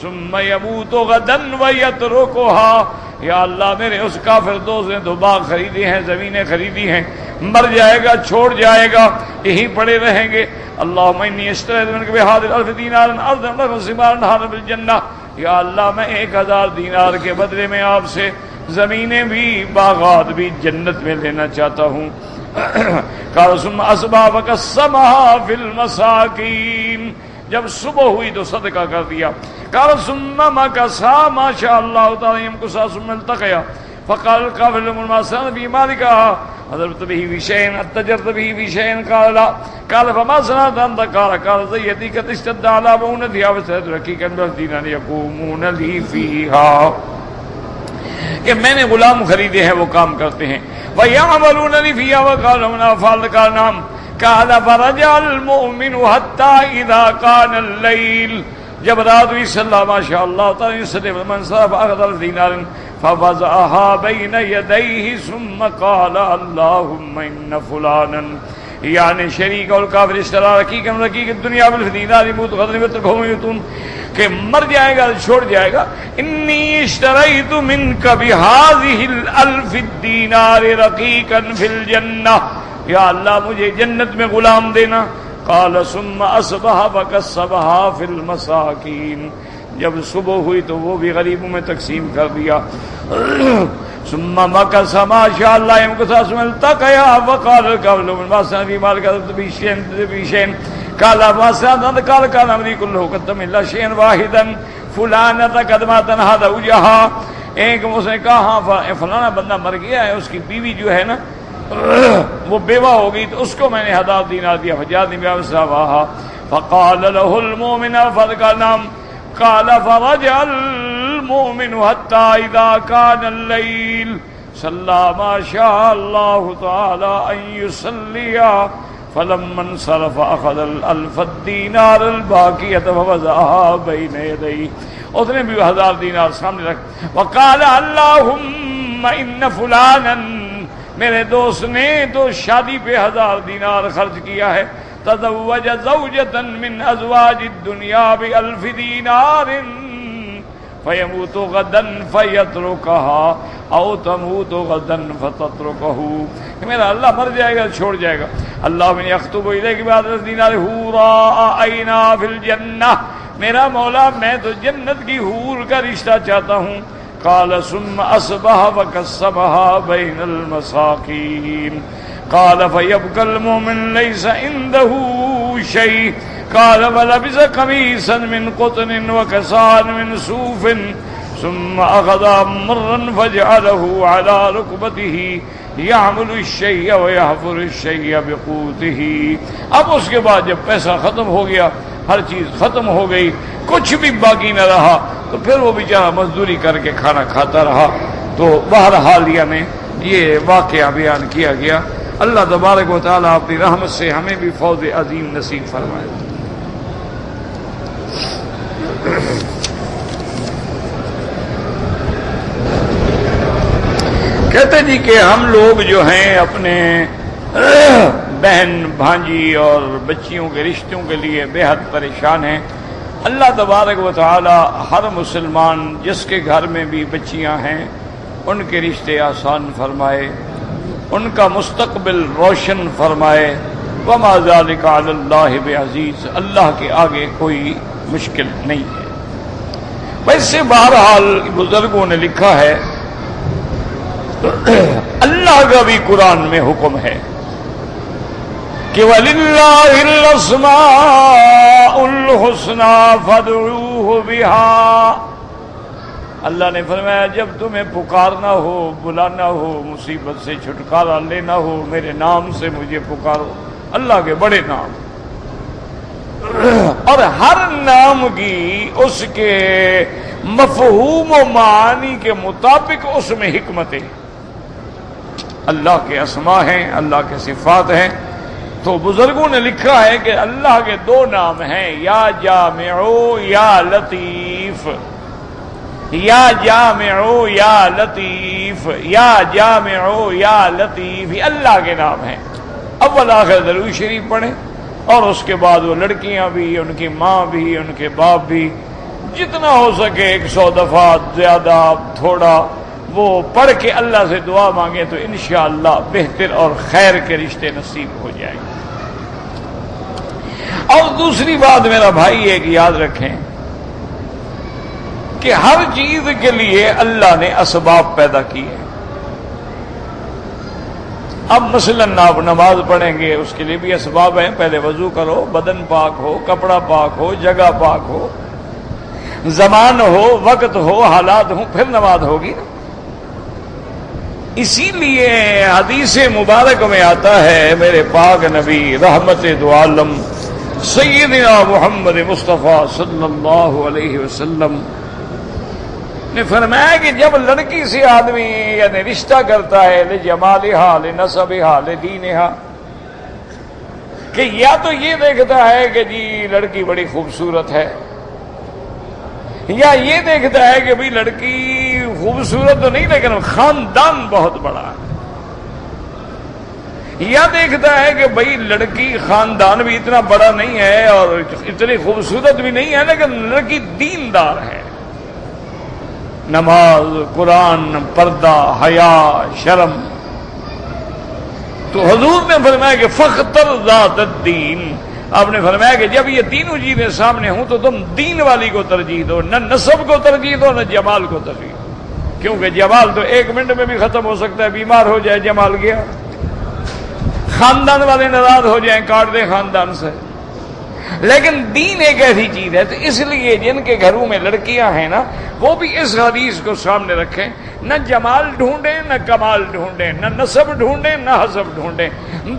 ثم يموت غدا ويتركها. یا اللہ میرے اس کافر دوست نے تو باغ خریدے ہیں، زمینیں خریدی ہیں، مر جائے گا، چھوڑ جائے گا، یہی پڑے رہیں گے. اللهم انی اشتریت منک بهذه 1000 دینار ارضا وثمارا وانہارا بالجنہ. یا اللہ میں 1000 دینار کے بدلے میں آپ سے زمینیں بھی باغات بھی جنت میں لینا چاہتا ہوں. قال ثم اصبح فقسمها في المساکین، جب صبح ہوئی تو صدقہ کر دیا. قال ثم مكثا ما شاء الله تعالى يمكث ثم التقيا. فقال الكافر لما صنعت به مالك؟ أضربت به بشيء؟ اتجرت به بشيء؟ قال لا. قال فما صنعت أنت؟ قال زيتي قد اشتد على مؤونتها واشتريت رقيقا ب10 يقومون لي فيها، کہ میں نے غلام خریدے ہیں وہ کام کرتے ہیں. وَيَعْمَلُونَ لِي فِيهَا وَقَالَ مَنْ أَفْعَلَ قَالَ نَعَمْ. قال فرجع المؤمن حتى اذا كان الليل، جب رات ہوئی صلی اللہ ما شاء اللہ تعالی وسلم من صرف اخذ دینار فوضعها بين يديه ثم قال اللهم ان فلانا، یعنی شریک اور کافر اشترا رقیقا رقیق الدنیا بالدینار يموت غدا ويتركهم يموتون، کہ مر جائے گا، چھوڑ جائے گا. انی اشتریت منک بهذه 1000 دینار رقیقا فی الجنہ، یا اللہ مجھے جنت میں غلام دینا. قال ثم اصبح فقسمها في المساکین، جب صبح ہوئی تو وہ بھی غریبوں میں تقسیم کر دیا. ثم مكث ما شاء الله يمكث ثم التقيا. وقال الكافر ما صنع في مالك بشيء؟ قال ما صنعت؟ قال كان امري كله قدم الا شيئا واحدا فلانة قد مات هذا وجهها. ایک اس نے کہا ہاں فلانا بندہ مر گیا ہے، اس کی بیوی جو ہے نا وہ بیوہ ہو گئی تو اس کو میں نے 1000 دینار دیا. فجاءني بأبصارها فقال له المؤمن فقال نعم. قال فرجع المؤمن حتى إذا كان الليل صلى ما شاء الله تعالى أن يصلي. فلما انصرف أخذ 1000 دینار الباقية فوضعها بين يديه، اس نے بھی 1000 دینار سامنے رکھ. وقال اللهم إن فلانا، میرے دوست نے تو شادی پہ 1000 دینار خرچ کیا ہے. تزوج زوجة من ازواج الدنيا ب1000 دینار فيموت غدا فيتركها او تموت غدا فتتركه، میرا اللہ مر جائے گا، چھوڑ جائے گا. اللہ من يخطب اليك ب10 دینار حورا عینا فی الجنہ، میرا مولا میں تو جنت کی حور کا رشتہ چاہتا ہوں. قال ثم اصبح فقسمها بين المساکین. قال فيبقى المؤمن ليس عنده شيء. قال فلبس قميصا من قطن وكساء من صوف ثم أخذ مرا فجعله على ركبته يعمل الشيء ويحفر الشيء بقوته. اب اس کے بعد جب پیسہ ختم ہو گیا، ہر چیز ختم ہو گئی، کچھ بھی باقی نہ رہا، تو پھر وہ بیچارہ مزدوری کر کے کھانا کھاتا رہا. تو بہرحال میں یہ واقعہ بیان کیا گیا. اللہ تبارک و تعالیٰ اپنی رحمت سے ہمیں بھی فوز عظیم نصیب فرمائے. کہتے جی کہ ہم لوگ جو ہیں اپنے بہن بھانجی اور بچیوں کے رشتوں کے لیے بے حد پریشان ہیں. اللہ تبارک و تعالی ہر مسلمان جس کے گھر میں بھی بچیاں ہیں ان کے رشتے آسان فرمائے، ان کا مستقبل روشن فرمائے. وما ذلک علی اللہ بعزیز، اللہ کے آگے کوئی مشکل نہیں ہے. ویسے بہرحال بزرگوں نے لکھا ہے اللہ کا بھی قرآن میں حکم ہے کہ وَلِلَّهِ الْأَسْمَاءُ الْحُسْنَى فَادْعُوهُ بِهَا۔ اللہ نے فرمایا جب تمہیں پکارنا ہو، بلانا ہو، مصیبت سے چھٹکارا لینا ہو، میرے نام سے مجھے پکارو، اللہ کے بڑے نام، اور ہر نام کی اس کے مفہوم و معانی کے مطابق اس میں حکمتیں، اللہ کے اسماء ہیں، اللہ کے صفات ہیں۔ تو بزرگوں نے لکھا ہے کہ اللہ کے دو نام ہیں، یا جامع یا لطیف، یا جامع یا لطیف، یا جامع یا لطیف، یہ اللہ کے نام ہیں۔ اول آخر درود شریف پڑھیں، اور اس کے بعد وہ لڑکیاں بھی، ان کی ماں بھی، ان کے باپ بھی، جتنا ہو سکے 100 دفعہ، زیادہ تھوڑا، وہ پڑھ کے اللہ سے دعا مانگے تو انشاءاللہ بہتر اور خیر کے رشتے نصیب ہو جائیں گے۔ اور دوسری بات میرا بھائی ایک یاد رکھیں کہ ہر چیز کے لیے اللہ نے اسباب پیدا کیے۔ اب مثلا آپ نماز پڑھیں گے، اس کے لیے بھی اسباب ہیں، پہلے وضو کرو، بدن پاک ہو، کپڑا پاک ہو، جگہ پاک ہو، زمان ہو، وقت ہو، حالات ہوں، پھر نماز ہوگی نا۔ اسی لیے حدیث مبارک میں آتا ہے، میرے پاک نبی رحمت دو عالم سیدنا محمد مصطفیٰ صلی اللہ علیہ وسلم نے فرمایا کہ جب لڑکی سے آدمی یعنی رشتہ کرتا ہے، لجمالہا، لنسبہا، لدینہا، کہ یا تو یہ دیکھتا ہے کہ جی لڑکی بڑی خوبصورت ہے، یا یہ دیکھتا ہے کہ بھئی لڑکی خوبصورت تو نہیں لیکن خاندان بہت بڑا ہے، یا دیکھتا ہے کہ بھئی لڑکی خاندان بھی اتنا بڑا نہیں ہے اور اتنی خوبصورت بھی نہیں ہے لیکن لڑکی دیندار ہے، نماز، قرآن، پردہ، حیا، شرم۔ تو حضور نے فرمایا کہ فاختر ذات الدین، آپ نے فرمایا کہ جب یہ تینوں چیزیں سامنے ہوں تو تم دین والی کو ترجیح دو، نہ نسب کو ترجیح دو، نہ جمال کو ترجیح دو، کیونکہ جمال تو 1 منٹ میں بھی ختم ہو سکتا ہے، بیمار ہو جائے جمال گیا، خاندان والے ناراض ہو جائیں کاٹ دیں خاندان سے، لیکن دین ایک ایسی چیز ہے۔ تو اس لیے جن کے گھروں میں لڑکیاں ہیں نا، وہ بھی اس حدیث کو سامنے رکھیں، نہ جمال ڈھونڈیں نہ کمال ڈھونڈیں، نہ نسب ڈھونڈیں نہ حسب ڈھونڈیں،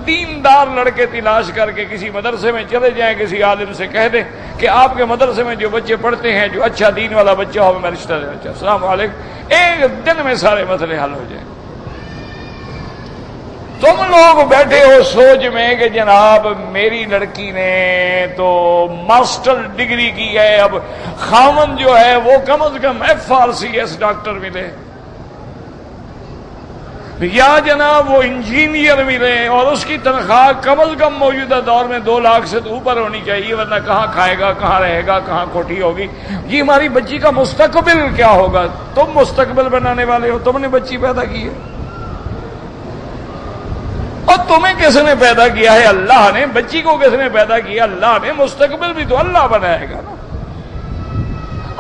دیندار لڑکے تلاش کر کے کسی مدرسے میں چلے جائیں، کسی عالم سے کہہ دیں کہ آپ کے مدرسے میں جو بچے پڑھتے ہیں جو اچھا دین والا بچہ ہو میں رشتہ دینا چاہتا ہوں، السلام علیکم، ایک دن میں سارے مسئلے حل ہو جائیں۔ تم لوگ بیٹھے ہو سوچ میں کہ جناب میری لڑکی نے تو ماسٹر ڈگری کی ہے، اب خاوند جو ہے وہ کم از کم FRCS ڈاکٹر ملے، یا جناب وہ انجینئر ملے، اور اس کی تنخواہ کم از کم موجودہ دور میں 2 لاکھ سے تو اوپر ہونی چاہیے، ورنہ کہاں کھائے گا، کہاں رہے گا، کہاں کوٹھی ہوگی۔ جی ہماری بچی کا مستقبل کیا ہوگا؟ تم مستقبل بنانے والے ہو، تم نے بچی پیدا کی ہے، اور تمہیں کس نے پیدا کیا ہے؟ اللہ نے۔ بچی کو کس نے پیدا کیا؟ اللہ نے۔ مستقبل بھی تو اللہ بنائے گا نا۔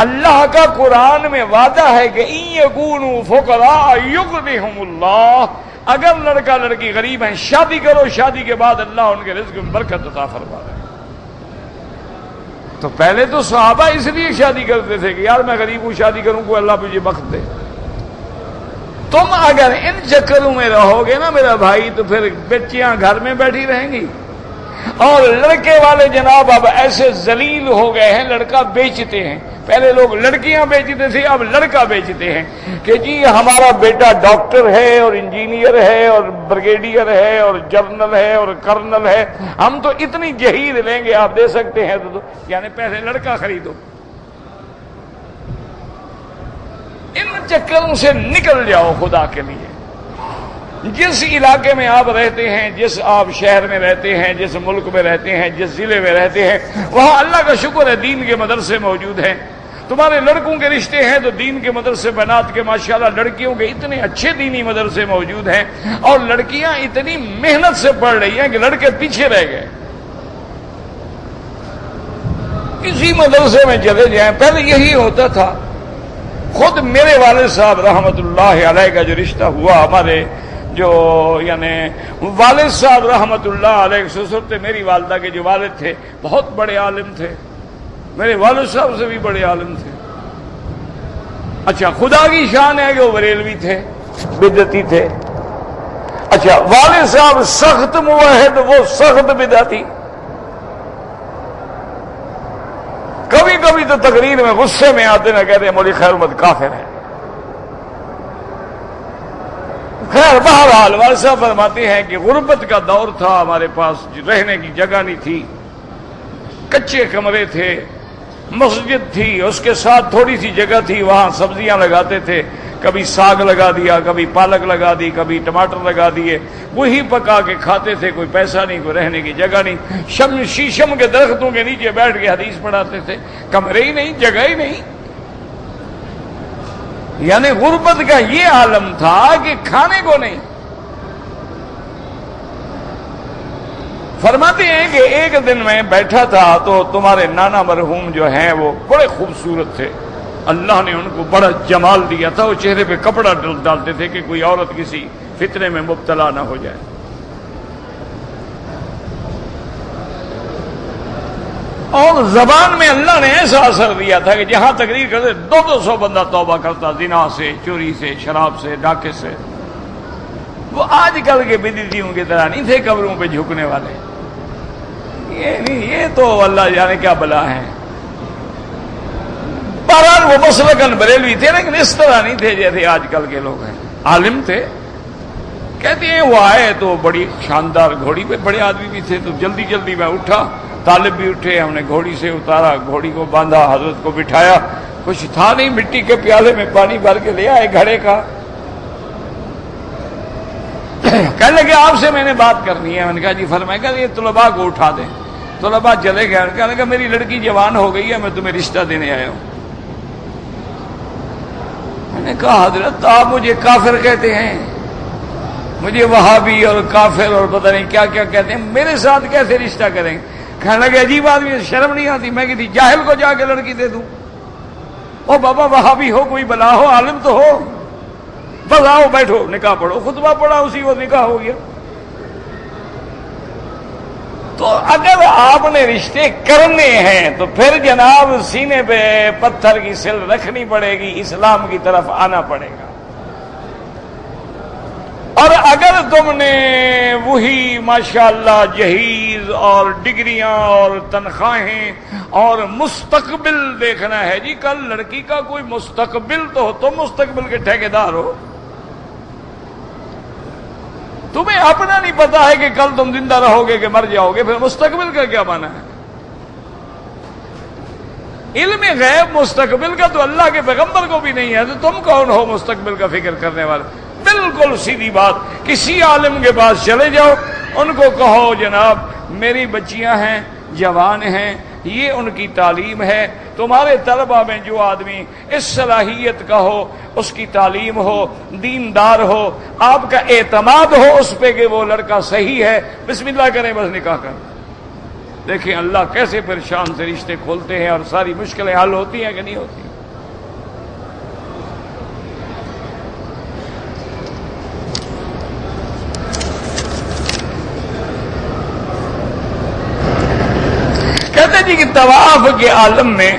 اللہ کا قرآن میں وعدہ ہے کہ ان یکونوا فقراء یغنہم اللہ، اگر لڑکا لڑکی غریب ہیں شادی کرو، شادی کے بعد اللہ ان کے رزق میں برکت عطا فرما دے۔ تو پہلے تو صحابہ اس لیے شادی کرتے تھے کہ یار میں غریب ہوں، شادی کروں کوئی اللہ مجھے بخت دے۔ تم اگر ان چکروں میں رہو گے نا میرا بھائی تو پھر بچیاں گھر میں بیٹھی رہیں گی، اور لڑکے والے جناب اب ایسے ذلیل ہو گئے ہیں، لڑکا بیچتے ہیں۔ پہلے لوگ لڑکیاں بیچتے تھے، اب لڑکا بیچتے ہیں کہ جی ہمارا بیٹا ڈاکٹر ہے اور انجینئر ہے اور بریگیڈیئر ہے اور جنرل ہے اور کرنل ہے، ہم تو اتنی جہیز لیں گے، آپ دے سکتے ہیں تو یعنی پہلے لڑکا خریدو۔ ان چکروں سے نکل جاؤ خدا کے لیے۔ جس علاقے میں آپ رہتے ہیں، جس آپ شہر میں رہتے ہیں، جس ملک میں رہتے ہیں، جس ضلع میں رہتے ہیں، وہاں اللہ کا شکر ہے دین کے مدرسے موجود ہیں۔ تمہارے لڑکوں کے رشتے ہیں تو دین کے مدرسے بنات کے ماشاءاللہ، لڑکیوں کے اتنے اچھے دینی مدرسے موجود ہیں، اور لڑکیاں اتنی محنت سے پڑھ رہی ہیں کہ لڑکے پیچھے رہ گئے۔ کسی مدرسے میں چلے جائیں، پہلے یہی ہوتا تھا۔ خود میرے والد صاحب رحمت اللہ علیہ کا جو رشتہ ہوا، ہمارے جو یعنی والد صاحب رحمت اللہ علیہ سسر تھے، میری والدہ کے جو والد تھے بہت بڑے عالم تھے، میرے والد صاحب سے بھی بڑے عالم تھے۔ اچھا خدا کی شان ہے کہ وہ بریلوی تھے، بدعتی تھے۔ اچھا والد صاحب سخت موحد، وہ سخت بدعتی۔ کبھی کبھی تو تقریر میں غصے میں آتے نہ کہتے ہیں مولوی خیر محمد کافر ہے۔ خیر بہرحال والد صاحب فرماتے ہیں کہ غربت کا دور تھا، ہمارے پاس رہنے کی جگہ نہیں تھی، کچے کمرے تھے، مسجد تھی، اس کے ساتھ تھوڑی سی جگہ تھی، وہاں سبزیاں لگاتے تھے، کبھی ساگ لگا دیا، کبھی پالک لگا دی، کبھی ٹماٹر لگا دیے، وہی پکا کے کھاتے تھے، کوئی پیسہ نہیں، کوئی رہنے کی جگہ نہیں، شیشم کے درختوں کے نیچے بیٹھ کے حدیث پڑھاتے تھے، کمرے ہی نہیں، جگہ ہی نہیں۔ یعنی غربت کا یہ عالم تھا کہ کھانے کو نہیں۔ فرماتے ہیں کہ ایک دن میں بیٹھا تھا تو تمہارے نانا مرحوم جو ہیں وہ بڑے خوبصورت تھے، اللہ نے ان کو بڑا جمال دیا تھا، وہ چہرے پہ کپڑا ڈالتے تھے کہ کوئی عورت کسی فتنے میں مبتلا نہ ہو جائے۔ اور زبان میں اللہ نے ایسا اثر دیا تھا کہ جہاں تقریر کرتے 200 بندہ توبہ کرتا، زنا سے، چوری سے، شراب سے، ڈاکے سے۔ وہ آج کل کے بدعتیوں کی طرح نہیں تھے قبروں پہ جھکنے والے، یہ نہیں، یہ تو اللہ جانے کیا بلا ہے۔ بہرحال وہ مسلکن بریلوی تھے لیکن اس طرح نہیں تھے جیسے آج کل کے لوگ ہیں، عالم تھے۔ کہتے ہیں وہ آئے تو بڑی شاندار گھوڑی پہ، بڑے آدمی بھی تھے، تو جلدی جلدی میں اٹھا، طالب بھی اٹھے، ہم نے گھوڑی سے اتارا، گھوڑی کو باندھا، حضرت کو بٹھایا، کچھ تھا نہیں، مٹی کے پیالے میں پانی بھر کے لے آئے گھڑے کا۔ کہنے لگے آپ سے میں نے بات کرنی ہے۔ میں نے کہا جی فرمائے گا یہ طلباء کو اٹھا دیں۔ طلباء چلے گئے، کہنے لگا میری لڑکی جوان ہو گئی ہے، میں تمہیں رشتہ دینے آیا ہوں۔ میں نے کہا حضرت آپ مجھے کافر کہتے ہیں، مجھے وہابی اور کافر اور پتہ نہیں کیا کیا کہتے ہیں، میرے ساتھ کیسے رشتہ کریں گے؟ کہنے لگے عجیب آدمی، شرم نہیں آتی، میں کسی جاہل کو جا کے لڑکی دے دوں؟ او بابا وہابی ہو، کوئی بلا ہو، عالم تو ہو، بس آؤ بیٹھو، نکاح پڑھو۔ خطبہ پڑھا، اسی وقت نکاح ہو گیا۔ تو اگر آپ نے رشتے کرنے ہیں تو پھر جناب سینے پہ پتھر کی سل رکھنی پڑے گی، اسلام کی طرف آنا پڑے گا۔ اور اگر تم نے وہی ماشاءاللہ جہیز اور ڈگریاں اور تنخواہیں اور مستقبل دیکھنا ہے، جی کل لڑکی کا کوئی مستقبل تو ہو، تم مستقبل کے ٹھیکیدار ہو، تمہیں اپنا نہیں پتا ہے کہ کل تم زندہ رہو گے کہ مر جاؤ گے، پھر مستقبل کا کیا مانا ہے؟ علم غیب مستقبل کا تو اللہ کے پیغمبر کو بھی نہیں ہے، تو تم کون ہو مستقبل کا فکر کرنے والے؟ بالکل سیدھی بات، کسی عالم کے پاس چلے جاؤ، ان کو کہو جناب میری بچیاں ہیں، جوان ہیں، یہ ان کی تعلیم ہے، تمہارے طلبہ میں جو آدمی اس صلاحیت کا ہو، اس کی تعلیم ہو، دیندار ہو، آپ کا اعتماد ہو اس پہ کہ وہ لڑکا صحیح ہے، بسم اللہ کریں، بس نکاح کریں۔ دیکھیں اللہ کیسے پریشان سے رشتے کھولتے ہیں اور ساری مشکلیں حل ہوتی ہیں کہ نہیں ہوتی۔ کہتے جی کہ طواف کے عالم میں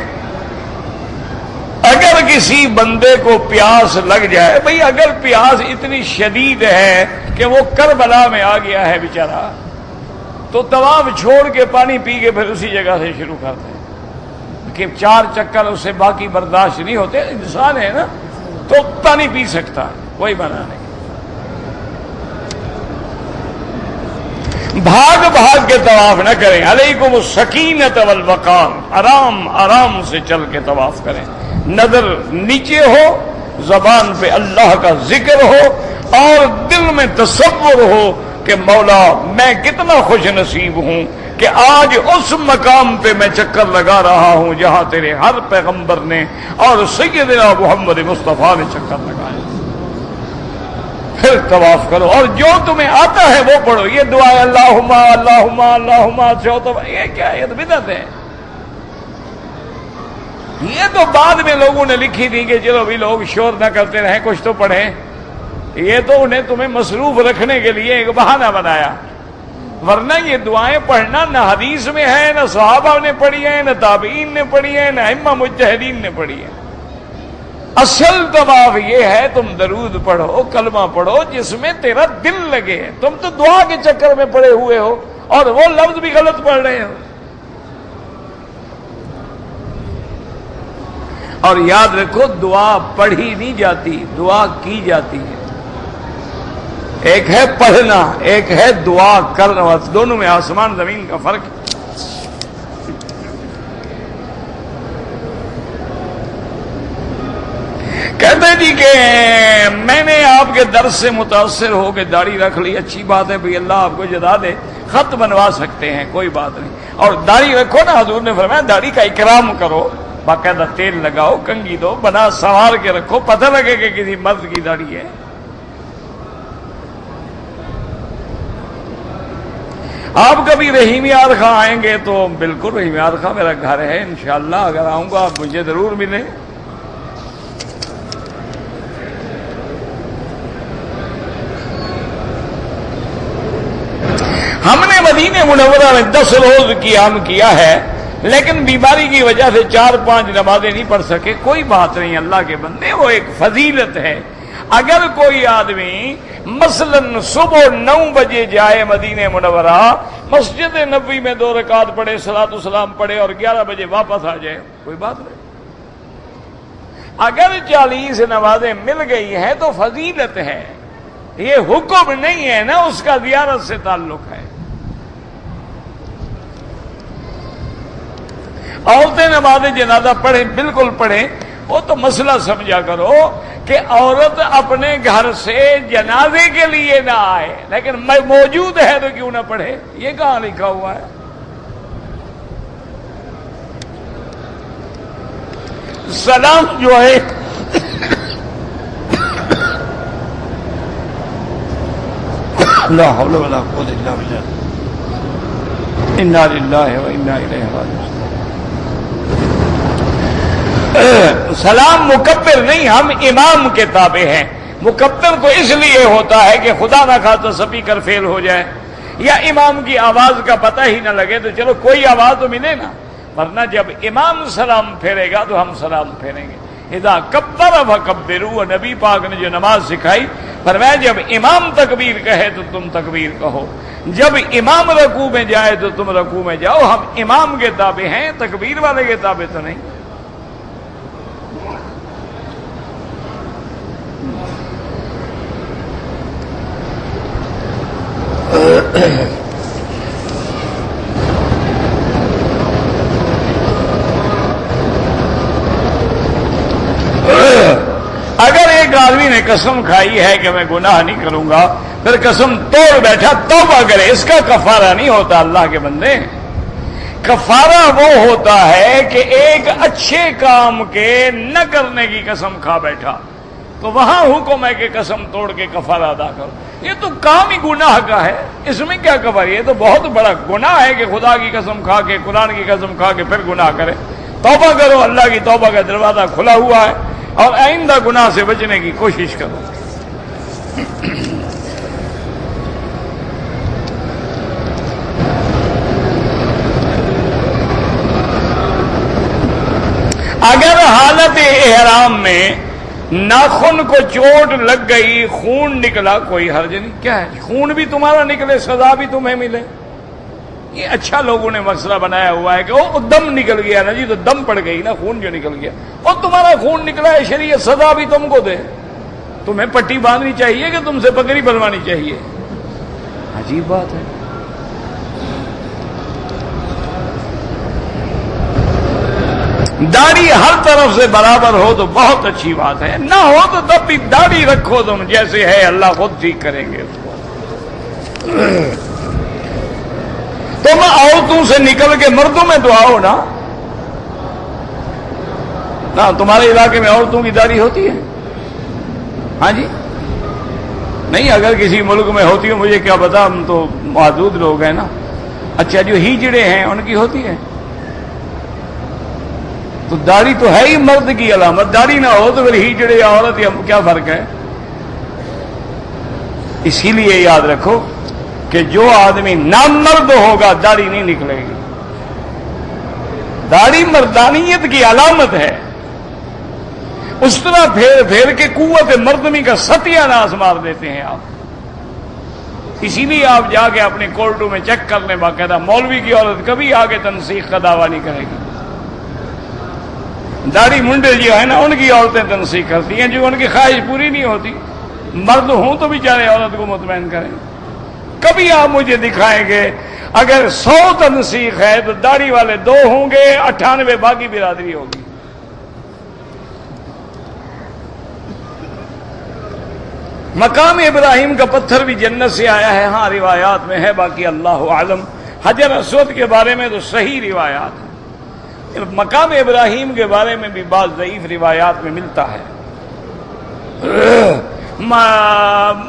اگر کسی بندے کو پیاس لگ جائے، بھئی اگر پیاس اتنی شدید ہے کہ وہ کربلا میں آ گیا ہے بیچارہ، تو طواف چھوڑ کے پانی پی کے پھر اسی جگہ سے شروع کرتے ہیں کہ 4 چکر اس سے باقی برداشت نہیں ہوتے، انسان ہے نا، تو پانی پی سکتا ہے، کوئی منع نہیں۔ بھاگ بھاگ کے طواف نہ کریں، علیکم السکینۃ والوقار، آرام آرام سے چل کے طواف کریں، نظر نیچے ہو، زبان پہ اللہ کا ذکر ہو اور دل میں تصور ہو کہ مولا میں کتنا خوش نصیب ہوں کہ آج اس مقام پہ میں چکر لگا رہا ہوں جہاں تیرے ہر پیغمبر نے اور سیدنا محمد مصطفیٰ نے چکر لگایا۔ پھر طواف کرو اور جو تمہیں آتا ہے وہ پڑھو، یہ دعا ہے اللہم اللہم اللہم تو یہ کیا ہے؟ یہ تو بدعت ہے، یہ تو بعد میں لوگوں نے لکھی تھی کہ چلو بھی لوگ شور نہ کرتے رہیں، کچھ تو پڑھیں۔ یہ تو انہیں تمہیں مصروف رکھنے کے لیے ایک بہانہ بنایا، ورنہ یہ دعائیں پڑھنا نہ حدیث میں ہے، نہ صحابہ نے پڑھی ہیں، نہ تابعین نے پڑھی ہیں، نہ ائمہ مجتہدین نے پڑھی ہیں۔ اصل طواف یہ ہے تم درود پڑھو، کلمہ پڑھو جس میں تیرا دل لگے۔ تم تو دعا کے چکر میں پڑے ہوئے ہو اور وہ لفظ بھی غلط پڑھ رہے ہو۔ اور یاد رکھو دعا پڑھی نہیں جاتی، دعا کی جاتی ہے۔ ایک ہے پڑھنا، ایک ہے دعا کرنا، دونوں میں آسمان زمین کا فرق ہے۔ کہتے جی کہ میں نے آپ کے درس سے متاثر ہو کے داڑھی رکھ لی، اچھی بات ہے بھئی اللہ آپ کو جزا دے، خط بنوا سکتے ہیں، کوئی بات نہیں، اور داڑھی رکھو نا، حضور نے فرمایا داڑھی کا اکرام کرو، باقاعدہ تیل لگاؤ، کنگھی دو، بنا سنوار کے رکھو، پتہ لگے کہ کسی مرد کی داڑھی ہے۔ آپ کبھی رحیمیات خاں آئیں گے تو بالکل رحیمیات خاں میرا گھر ہے، انشاءاللہ اگر آؤں گا آپ مجھے ضرور ملیں۔ ہم نے مدینہ منورہ میں 10 روز قیام کیا ہے، لیکن بیماری کی وجہ سے 4-5 نمازیں نہیں پڑھ سکے، کوئی بات نہیں اللہ کے بندے، وہ ایک فضیلت ہے۔ اگر کوئی آدمی مثلا صبح 9 بجے جائے مدینہ منورہ، مسجد نبوی میں 2 رکعت پڑھے، صلاۃ و سلام پڑھے اور 11 بجے واپس آ جائے، کوئی بات نہیں۔ اگر 40 نمازیں مل گئی ہیں تو فضیلت ہے، یہ حکم نہیں ہے نا، اس کا زیارت سے تعلق ہے۔ عورتیں نماز جنازہ پڑھیں، بالکل پڑھیں، وہ تو مسئلہ سمجھا کرو کہ عورت اپنے گھر سے جنازے کے لیے نہ آئے، لیکن موجود ہے تو کیوں نہ پڑھے، یہ کہاں لکھا ہوا ہے؟ سلام جو ہے لا حول ولا قوت الا باللہ، انا للہ و انا الیہ راجعون۔ سلام مکبر نہیں، ہم امام کے تابع ہیں۔ مکبر تو اس لیے ہوتا ہے کہ خدا نہ خواستہ سپیکر فیل ہو جائے یا امام کی آواز کا پتہ ہی نہ لگے تو چلو کوئی آواز تو ملے نا، ورنہ جب امام سلام پھیرے گا تو ہم سلام پھیریں گے۔ اذا کبر فکبروا، نبی پاک نے جو نماز سکھائی، فرمایا جب امام تکبیر کہے تو تم تکبیر کہو، جب امام رکوع میں جائے تو تم رکوع میں جاؤ۔ ہم امام کے تابع ہیں، تکبیر والے کے تابع تو نہیں۔ اگر ایک آدمی نے قسم کھائی ہے کہ میں گناہ نہیں کروں گا، پھر قسم توڑ بیٹھا، توبہ کرے، اس کا کفارہ نہیں ہوتا اللہ کے بندے۔ کفارہ وہ ہوتا ہے کہ ایک اچھے کام کے نہ کرنے کی قسم کھا بیٹھا، تو وہاں حکم ہے کہ قسم توڑ کے کفارہ ادا کرو۔ یہ تو کام ہی گناہ کا ہے، اس میں کیا کفارہ؟ یہ تو بہت بڑا گناہ ہے کہ خدا کی قسم کھا کے، قرآن کی قسم کھا کے پھر گناہ کرے۔ توبہ کرو، اللہ کی توبہ کا دروازہ کھلا ہوا ہے، اور آئندہ گناہ سے بچنے کی کوشش کرو۔ اگر حالت احرام میں ناخن کو چوٹ لگ گئی، خون نکلا، کوئی حرج نہیں، کیا ہے، خون بھی تمہارا نکلے، سزا بھی تمہیں ملے۔ یہ اچھا لوگوں نے مسئلہ بنایا ہوا ہے کہ وہ دم نکل گیا نا جی، تو دم پڑ گئی نا، خون جو نکل گیا، اور تمہارا خون نکلا ہے، شریعت سزا بھی تم کو دے۔ تمہیں پٹی باندھنی چاہیے کہ تم سے بکری بنوانی چاہیے؟ عجیب بات ہے۔ داڑھی ہر طرف سے برابر ہو تو بہت اچھی بات ہے، نہ ہو تو تب بھی داڑھی رکھو تم، جیسے ہے اللہ خود ٹھیک کریں گے اس کو۔ تم عورتوں سے نکل کے مردوں میں تو آؤ نا۔ تمہارے علاقے میں عورتوں کی داڑھی ہوتی ہے؟ ہاں جی، نہیں، اگر کسی ملک میں ہوتی ہو مجھے کیا پتا، ہم تو محدود لوگ ہیں نا۔ اچھا، جو ہیجڑے ہیں ان کی ہوتی ہے؟ تو داڑھی تو ہے ہی مرد کی علامت، داڑھی نہ ہو تو پھر ہیجڑے یا عورت یا کیا فرق ہے؟ اسی لیے یاد رکھو کہ جو آدمی نامرد ہوگا داڑھی نہیں نکلے گی. داڑھی مردانیت کی علامت ہے. اس طرح پھیر پھیر کے قوت مردمی کا ستیہ ناش مار دیتے ہیں آپ. اسی لیے آپ جا کے اپنے کورٹوں میں چیک کر لیں باقاعدہ مولوی کی عورت کبھی آگے تنسیخ کا دعویٰ نہیں کرے گی. داڑھی منڈے جو ہے نا ان کی عورتیں تنسیخ کرتی ہیں جو ان کی خواہش پوری نہیں ہوتی. مرد ہوں تو بیچارے عورت کو مطمئن کریں. کبھی آپ مجھے دکھائیں گے اگر 100 تنسیخ ہے تو داڑھی والے 2 ہوں گے، 98 باقی برادری ہوگی. مقام ابراہیم کا پتھر بھی جنت سے آیا ہے. ہاں روایات میں ہے، باقی اللہ عالم. حجر اسود کے بارے میں تو صحیح روایات ہے. مقام ابراہیم کے بارے میں بھی بعض ضعیف روایات میں ملتا ہے.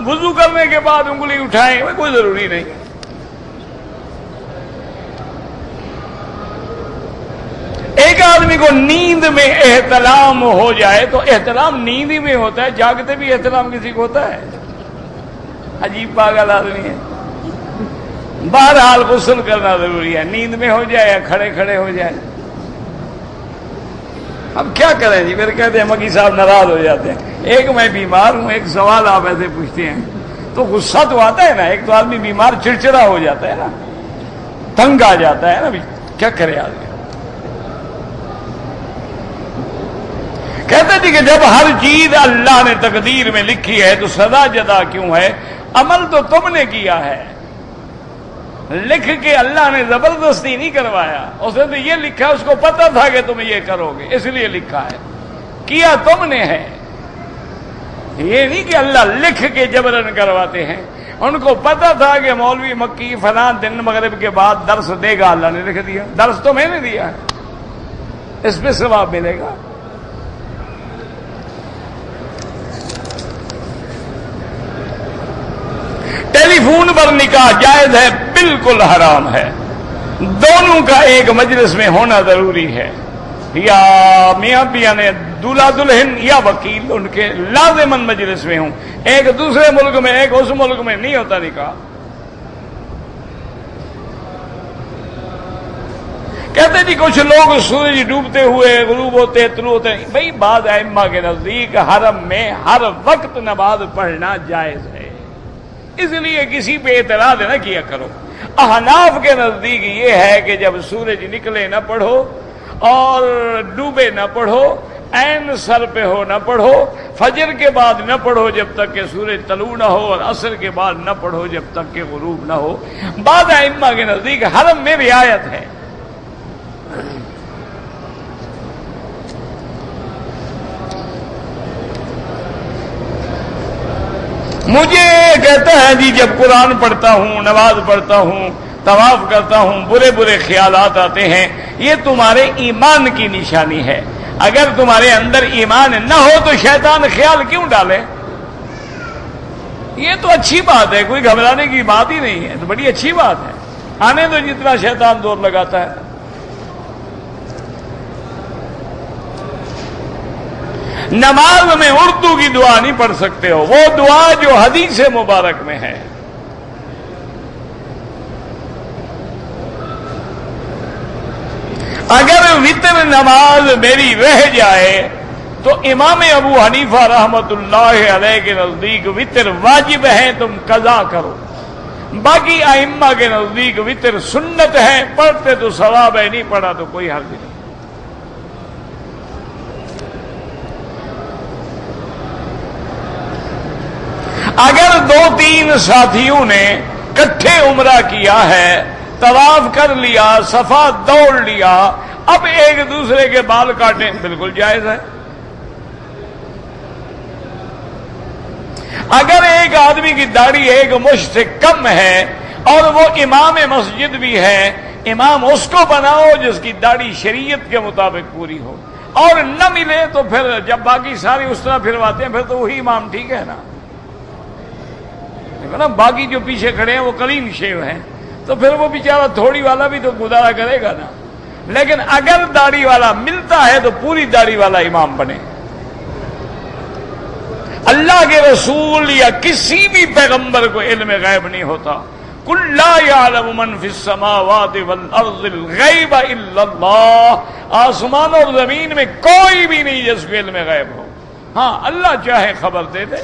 وضو کرنے کے بعد انگلی اٹھائیں کوئی ضروری نہیں. ایک آدمی کو نیند میں احتلام ہو جائے تو احتلام نیند ہی میں ہوتا ہے، جاگتے بھی احتلام کسی کو ہوتا ہے. عجیب پاگل آدمی ہے. بہرحال غسل کرنا ضروری ہے، نیند میں ہو جائے یا کھڑے کھڑے ہو جائے. اب کیا کریں جی، پھر کہتے ہیں مکی صاحب ناراض ہو جاتے ہیں. ایک میں بیمار ہوں، ایک سوال آپ ایسے پوچھتے ہیں تو غصہ تو آتا ہے نا. ایک تو آدمی بیمار چڑچڑا ہو جاتا ہے نا، تنگ آ جاتا ہے نا. کیا کرے آدمی. کہتے تھے کہ جب ہر چیز اللہ نے تقدیر میں لکھی ہے تو سزا جدا کیوں ہے؟ عمل تو تم نے کیا ہے، لکھ کے اللہ نے زبردستی نہیں کروایا. اس نے تو یہ لکھا، اس کو پتا تھا کہ تم یہ کرو گے اس لیے لکھا ہے. کیا تم نے ہے، یہ نہیں کہ اللہ لکھ کے جبرن کرواتے ہیں. ان کو پتا تھا کہ مولوی مکی فلاں دن مغرب کے بعد درس دے گا، اللہ نے لکھ دیا. درس تو میں نے دیا ہے، اس پہ ثواب ملے گا. ٹیلی فون پر نکاح جائز ہے؟ بالکل حرام ہے. دونوں کا ایک مجلس میں ہونا ضروری ہے، یا میاں بیاں نے دولہا دلہن یا وکیل ان کے لازماً مجلس میں ہوں. ایک دوسرے ملک میں ایک اس ملک میں نہیں ہوتا نکاح. کہتے جی کچھ لوگ سورج ڈوبتے ہوئے غروب ہوتے طلوع ہوتے. بھائی بعض ائمہ کے نزدیک حرم میں ہر وقت نماز پڑھنا جائز ہے، اس لیے کسی پہ اعتراض نہ کیا کرو. احناف کے نزدیک یہ ہے کہ جب سورج نکلے نہ پڑھو اور ڈوبے نہ پڑھو، عین سر پہ ہو نہ پڑھو، فجر کے بعد نہ پڑھو جب تک کہ سورج طلوع نہ ہو، اور عصر کے بعد نہ پڑھو جب تک کہ غروب نہ ہو. بعض ائمہ کے نزدیک حرم میں رعایت ہے. مجھے کہتا ہے جی جب قرآن پڑھتا ہوں، نماز پڑھتا ہوں، طواف کرتا ہوں، برے برے خیالات آتے ہیں. یہ تمہارے ایمان کی نشانی ہے. اگر تمہارے اندر ایمان نہ ہو تو شیطان خیال کیوں ڈالے؟ یہ تو اچھی بات ہے، کوئی گھبرانے کی بات ہی نہیں ہے. تو بڑی اچھی بات ہے، آنے تو جتنا شیطان زور لگاتا ہے. نماز میں اردو کی دعا نہیں پڑھ سکتے ہو، وہ دعا جو حدیث مبارک میں ہے. اگر وتر نماز میری رہ جائے تو امام ابو حنیفہ رحمت اللہ علیہ کے نزدیک وتر واجب ہے، تم قضا کرو. باقی ائمہ کے نزدیک وتر سنت ہے، پڑھتے تو ثواب ہے، نہیں پڑھا تو کوئی حرج نہیں. اگر 2-3 ساتھیوں نے کٹھے عمرہ کیا ہے، طواف کر لیا، صفا دوڑ لیا، اب ایک دوسرے کے بال کاٹیں، بالکل جائز ہے. اگر ایک آدمی کی داڑھی ایک مشت سے کم ہے اور وہ امام مسجد بھی ہے، امام اس کو بناؤ جس کی داڑھی شریعت کے مطابق پوری ہو. اور نہ ملے تو پھر جب باقی ساری اس طرح پھرواتے ہیں پھر تو وہی امام ٹھیک ہے نا. باقی جو پیچھے کھڑے ہیں وہ کلیم شیو ہیں، تو پھر وہ بیچارہ تھوڑی والا بھی تو گزارا کرے گا نا. لیکن اگر داڑھی والا ملتا ہے تو پوری داڑھی والا امام بنے. اللہ کے رسول یا کسی بھی پیغمبر کو علم غیب نہیں ہوتا. قل لا يعلم من في السماوات والارض الغیب الا اللہ. آسمان اور زمین میں کوئی بھی نہیں جس کو علم غیب ہو. ہاں اللہ چاہے خبر دے دے،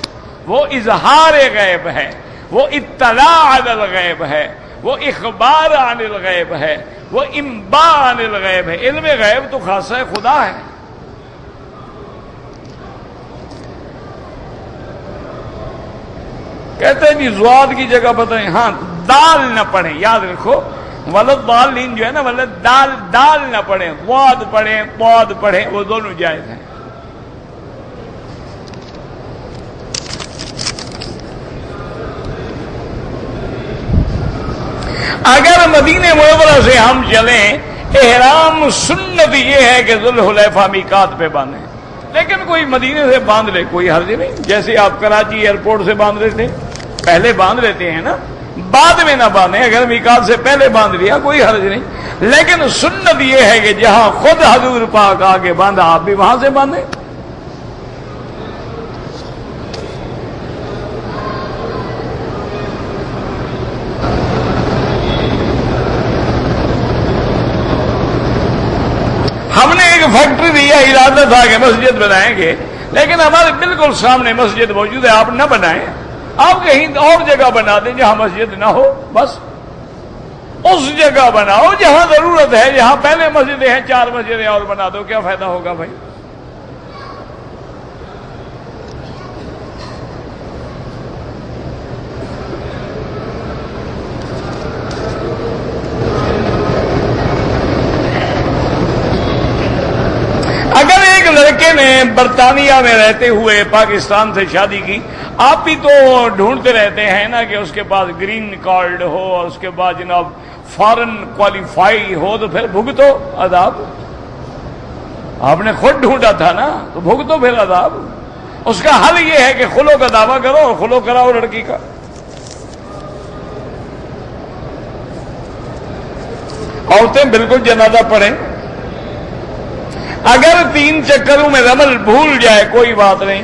وہ اظہار غیب ہے، وہ اطلاع علی الغیب ہے، وہ اخبار عن الغیب ہے، وہ انباء عن الغیب ہے. علم غیب تو خاصہ خدا ہے. کہتے ہیں جی زواد کی جگہ بتائیں. ہاں دال نہ پڑھیں، یاد رکھو. ولد دالین جو ہے نا، ولد دال نہ پڑھیں، واد پڑھیں، پود پڑھیں، وہ دونوں جائز ہیں. اگر مدینہ منورہ سے ہم چلیں، احرام سنت یہ ہے کہ ذوالحلیفہ میقات پہ باندھیں، لیکن کوئی مدینے سے باندھ لے کوئی حرج نہیں. جیسے آپ کراچی ایئرپورٹ سے باندھ لیتے، پہلے باندھ لیتے ہیں نا، بعد میں نہ باندھیں. اگر میقات سے پہلے باندھ لیا کوئی حرج نہیں، لیکن سنت یہ ہے کہ جہاں خود حضور پاک آگے باندھا آپ بھی وہاں سے باندھیں. ہم نے ایک فیکٹری دیا، ارادہ تھا کہ مسجد بنائیں گے، لیکن ہمارے بالکل سامنے مسجد موجود ہے. آپ نہ بنائیں، آپ کہیں اور جگہ بنا دیں جہاں مسجد نہ ہو. بس اس جگہ بناؤ جہاں ضرورت ہے. جہاں پہلے مسجدیں ہیں 4 مسجدیں اور بنا دو، کیا فائدہ ہوگا بھائی؟ اگر ایک لڑکے نے برطانیہ میں رہتے ہوئے پاکستان سے شادی کی، آپ بھی تو ڈھونڈتے رہتے ہیں نا کہ اس کے پاس گرین کارڈ ہو اور اس کے بعد جناب فارن کوالیفائی ہو، تو پھر بھگتو عذاب. آپ نے خود ڈھونڈا تھا نا، تو بھگتو پھر عذاب. اس کا حل یہ ہے کہ خلو کا دعویٰ کرو اور خلو کراؤ لڑکی کا. عورتیں بالکل جنازہ پڑھیں. اگر 3 چکروں میں رمل بھول جائے کوئی بات نہیں.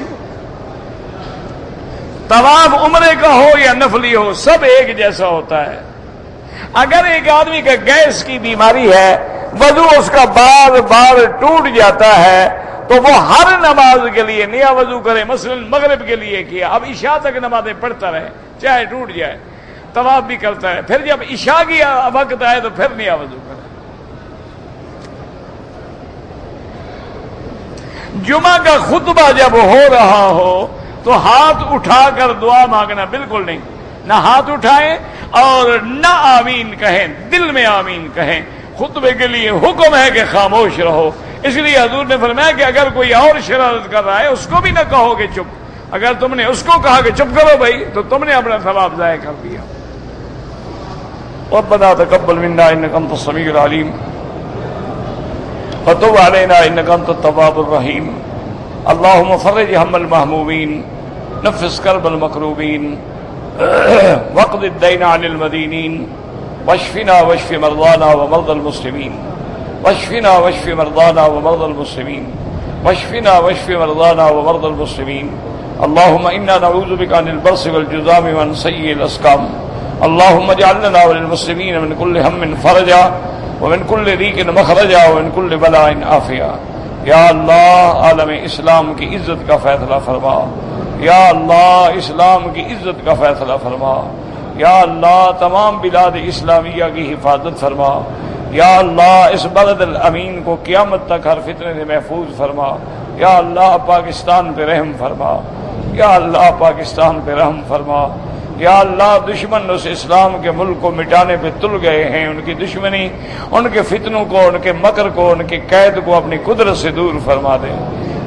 طواف عمرے کا ہو یا نفلی ہو، سب ایک جیسا ہوتا ہے. اگر ایک آدمی کا گیس کی بیماری ہے، وضو اس کا بار بار ٹوٹ جاتا ہے، تو وہ ہر نماز کے لیے نیا وضو کرے. مثلا مغرب کے لیے کیا، اب عشاء تک نمازیں پڑھتا رہے چاہے ٹوٹ جائے، طواف بھی کرتا ہے. پھر جب عشاء کی وقت آئے تو پھر نیا وضو کرے. جمعہ کا خطبہ جب ہو رہا ہو تو ہاتھ اٹھا کر دعا مانگنا بالکل نہیں. نہ ہاتھ اٹھائیں اور نہ آمین کہیں، دل میں آمین کہیں. خطبے کے لیے حکم ہے کہ خاموش رہو. اس لیے حضور نے فرمایا کہ اگر کوئی اور شرارت کر رہا ہے اس کو بھی نہ کہو کہ چپ. اگر تم نے اس کو کہا کہ چپ کرو بھائی، تو تم نے اپنا ثواب ضائع کر دیا. ربنا تقبل منا انك انت السميع العليم وتب علينا انك انت التواب الرحيم. اللهم فرج هم المهمومين، نفس كرب المكروبين، واقض الدين عن المدينين، واشفنا واشف مرضانا ومرضى المسلمين، واشفنا واشف مرضانا ومرضى المسلمين، واشفنا واشف مرضانا ومرضى المسلمين. اللهم انا نعوذ بك عن البرص والجذام وعن سيء الاسقام. اللهم اجعل لنا وللمسلمين من كل هم فرجا ومن كل ضيق مخرجا ومن كل بلاء عافيا. یا اللہ عالم اسلام کی عزت کا فیصلہ فرما. یا اللہ اسلام کی عزت کا فیصلہ فرما. یا اللہ تمام بلاد اسلامیہ کی حفاظت فرما. یا اللہ اس بلد الامین کو قیامت تک ہر فتنے سے محفوظ فرما. یا اللہ پاکستان پہ رحم فرما. یا اللہ پاکستان پہ رحم فرما. یا اللہ دشمن اس اسلام کے ملک کو مٹانے پہ تل گئے ہیں، ان کی دشمنی، ان کے فتنوں کو، ان کے مکر کو، ان کی قید کو اپنی قدرت سے دور فرما دے.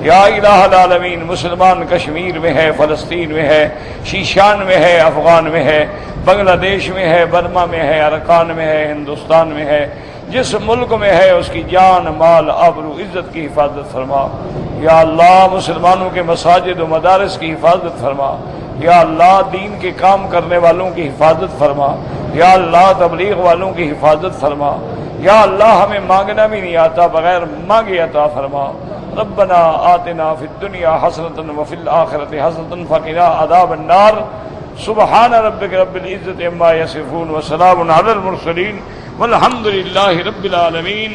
یا الہ العالمین، مسلمان کشمیر میں ہے، فلسطین میں ہے، شیشان میں ہے، افغان میں ہے، بنگلہ دیش میں ہے، برما میں ہے، ارکان میں ہے، ہندوستان میں ہے، جس ملک میں ہے اس کی جان، مال، آبرو، عزت کی حفاظت فرما. یا اللہ مسلمانوں کے مساجد و مدارس کی حفاظت فرما. یا اللہ دین کے کام کرنے والوں کی حفاظت فرما. یا اللہ تبلیغ والوں کی حفاظت فرما. یا اللہ ہمیں مانگنا بھی نہیں آتا، بغیر مانگے عطا فرما. ربنا آتنا فی الدنیا حسنۃ وفی الآخرۃ حسنۃ وقنا عذاب النار سبحان ربک رب العزۃ عما یصفون وسلام علی المرسلین والحمد للہ رب العالمین.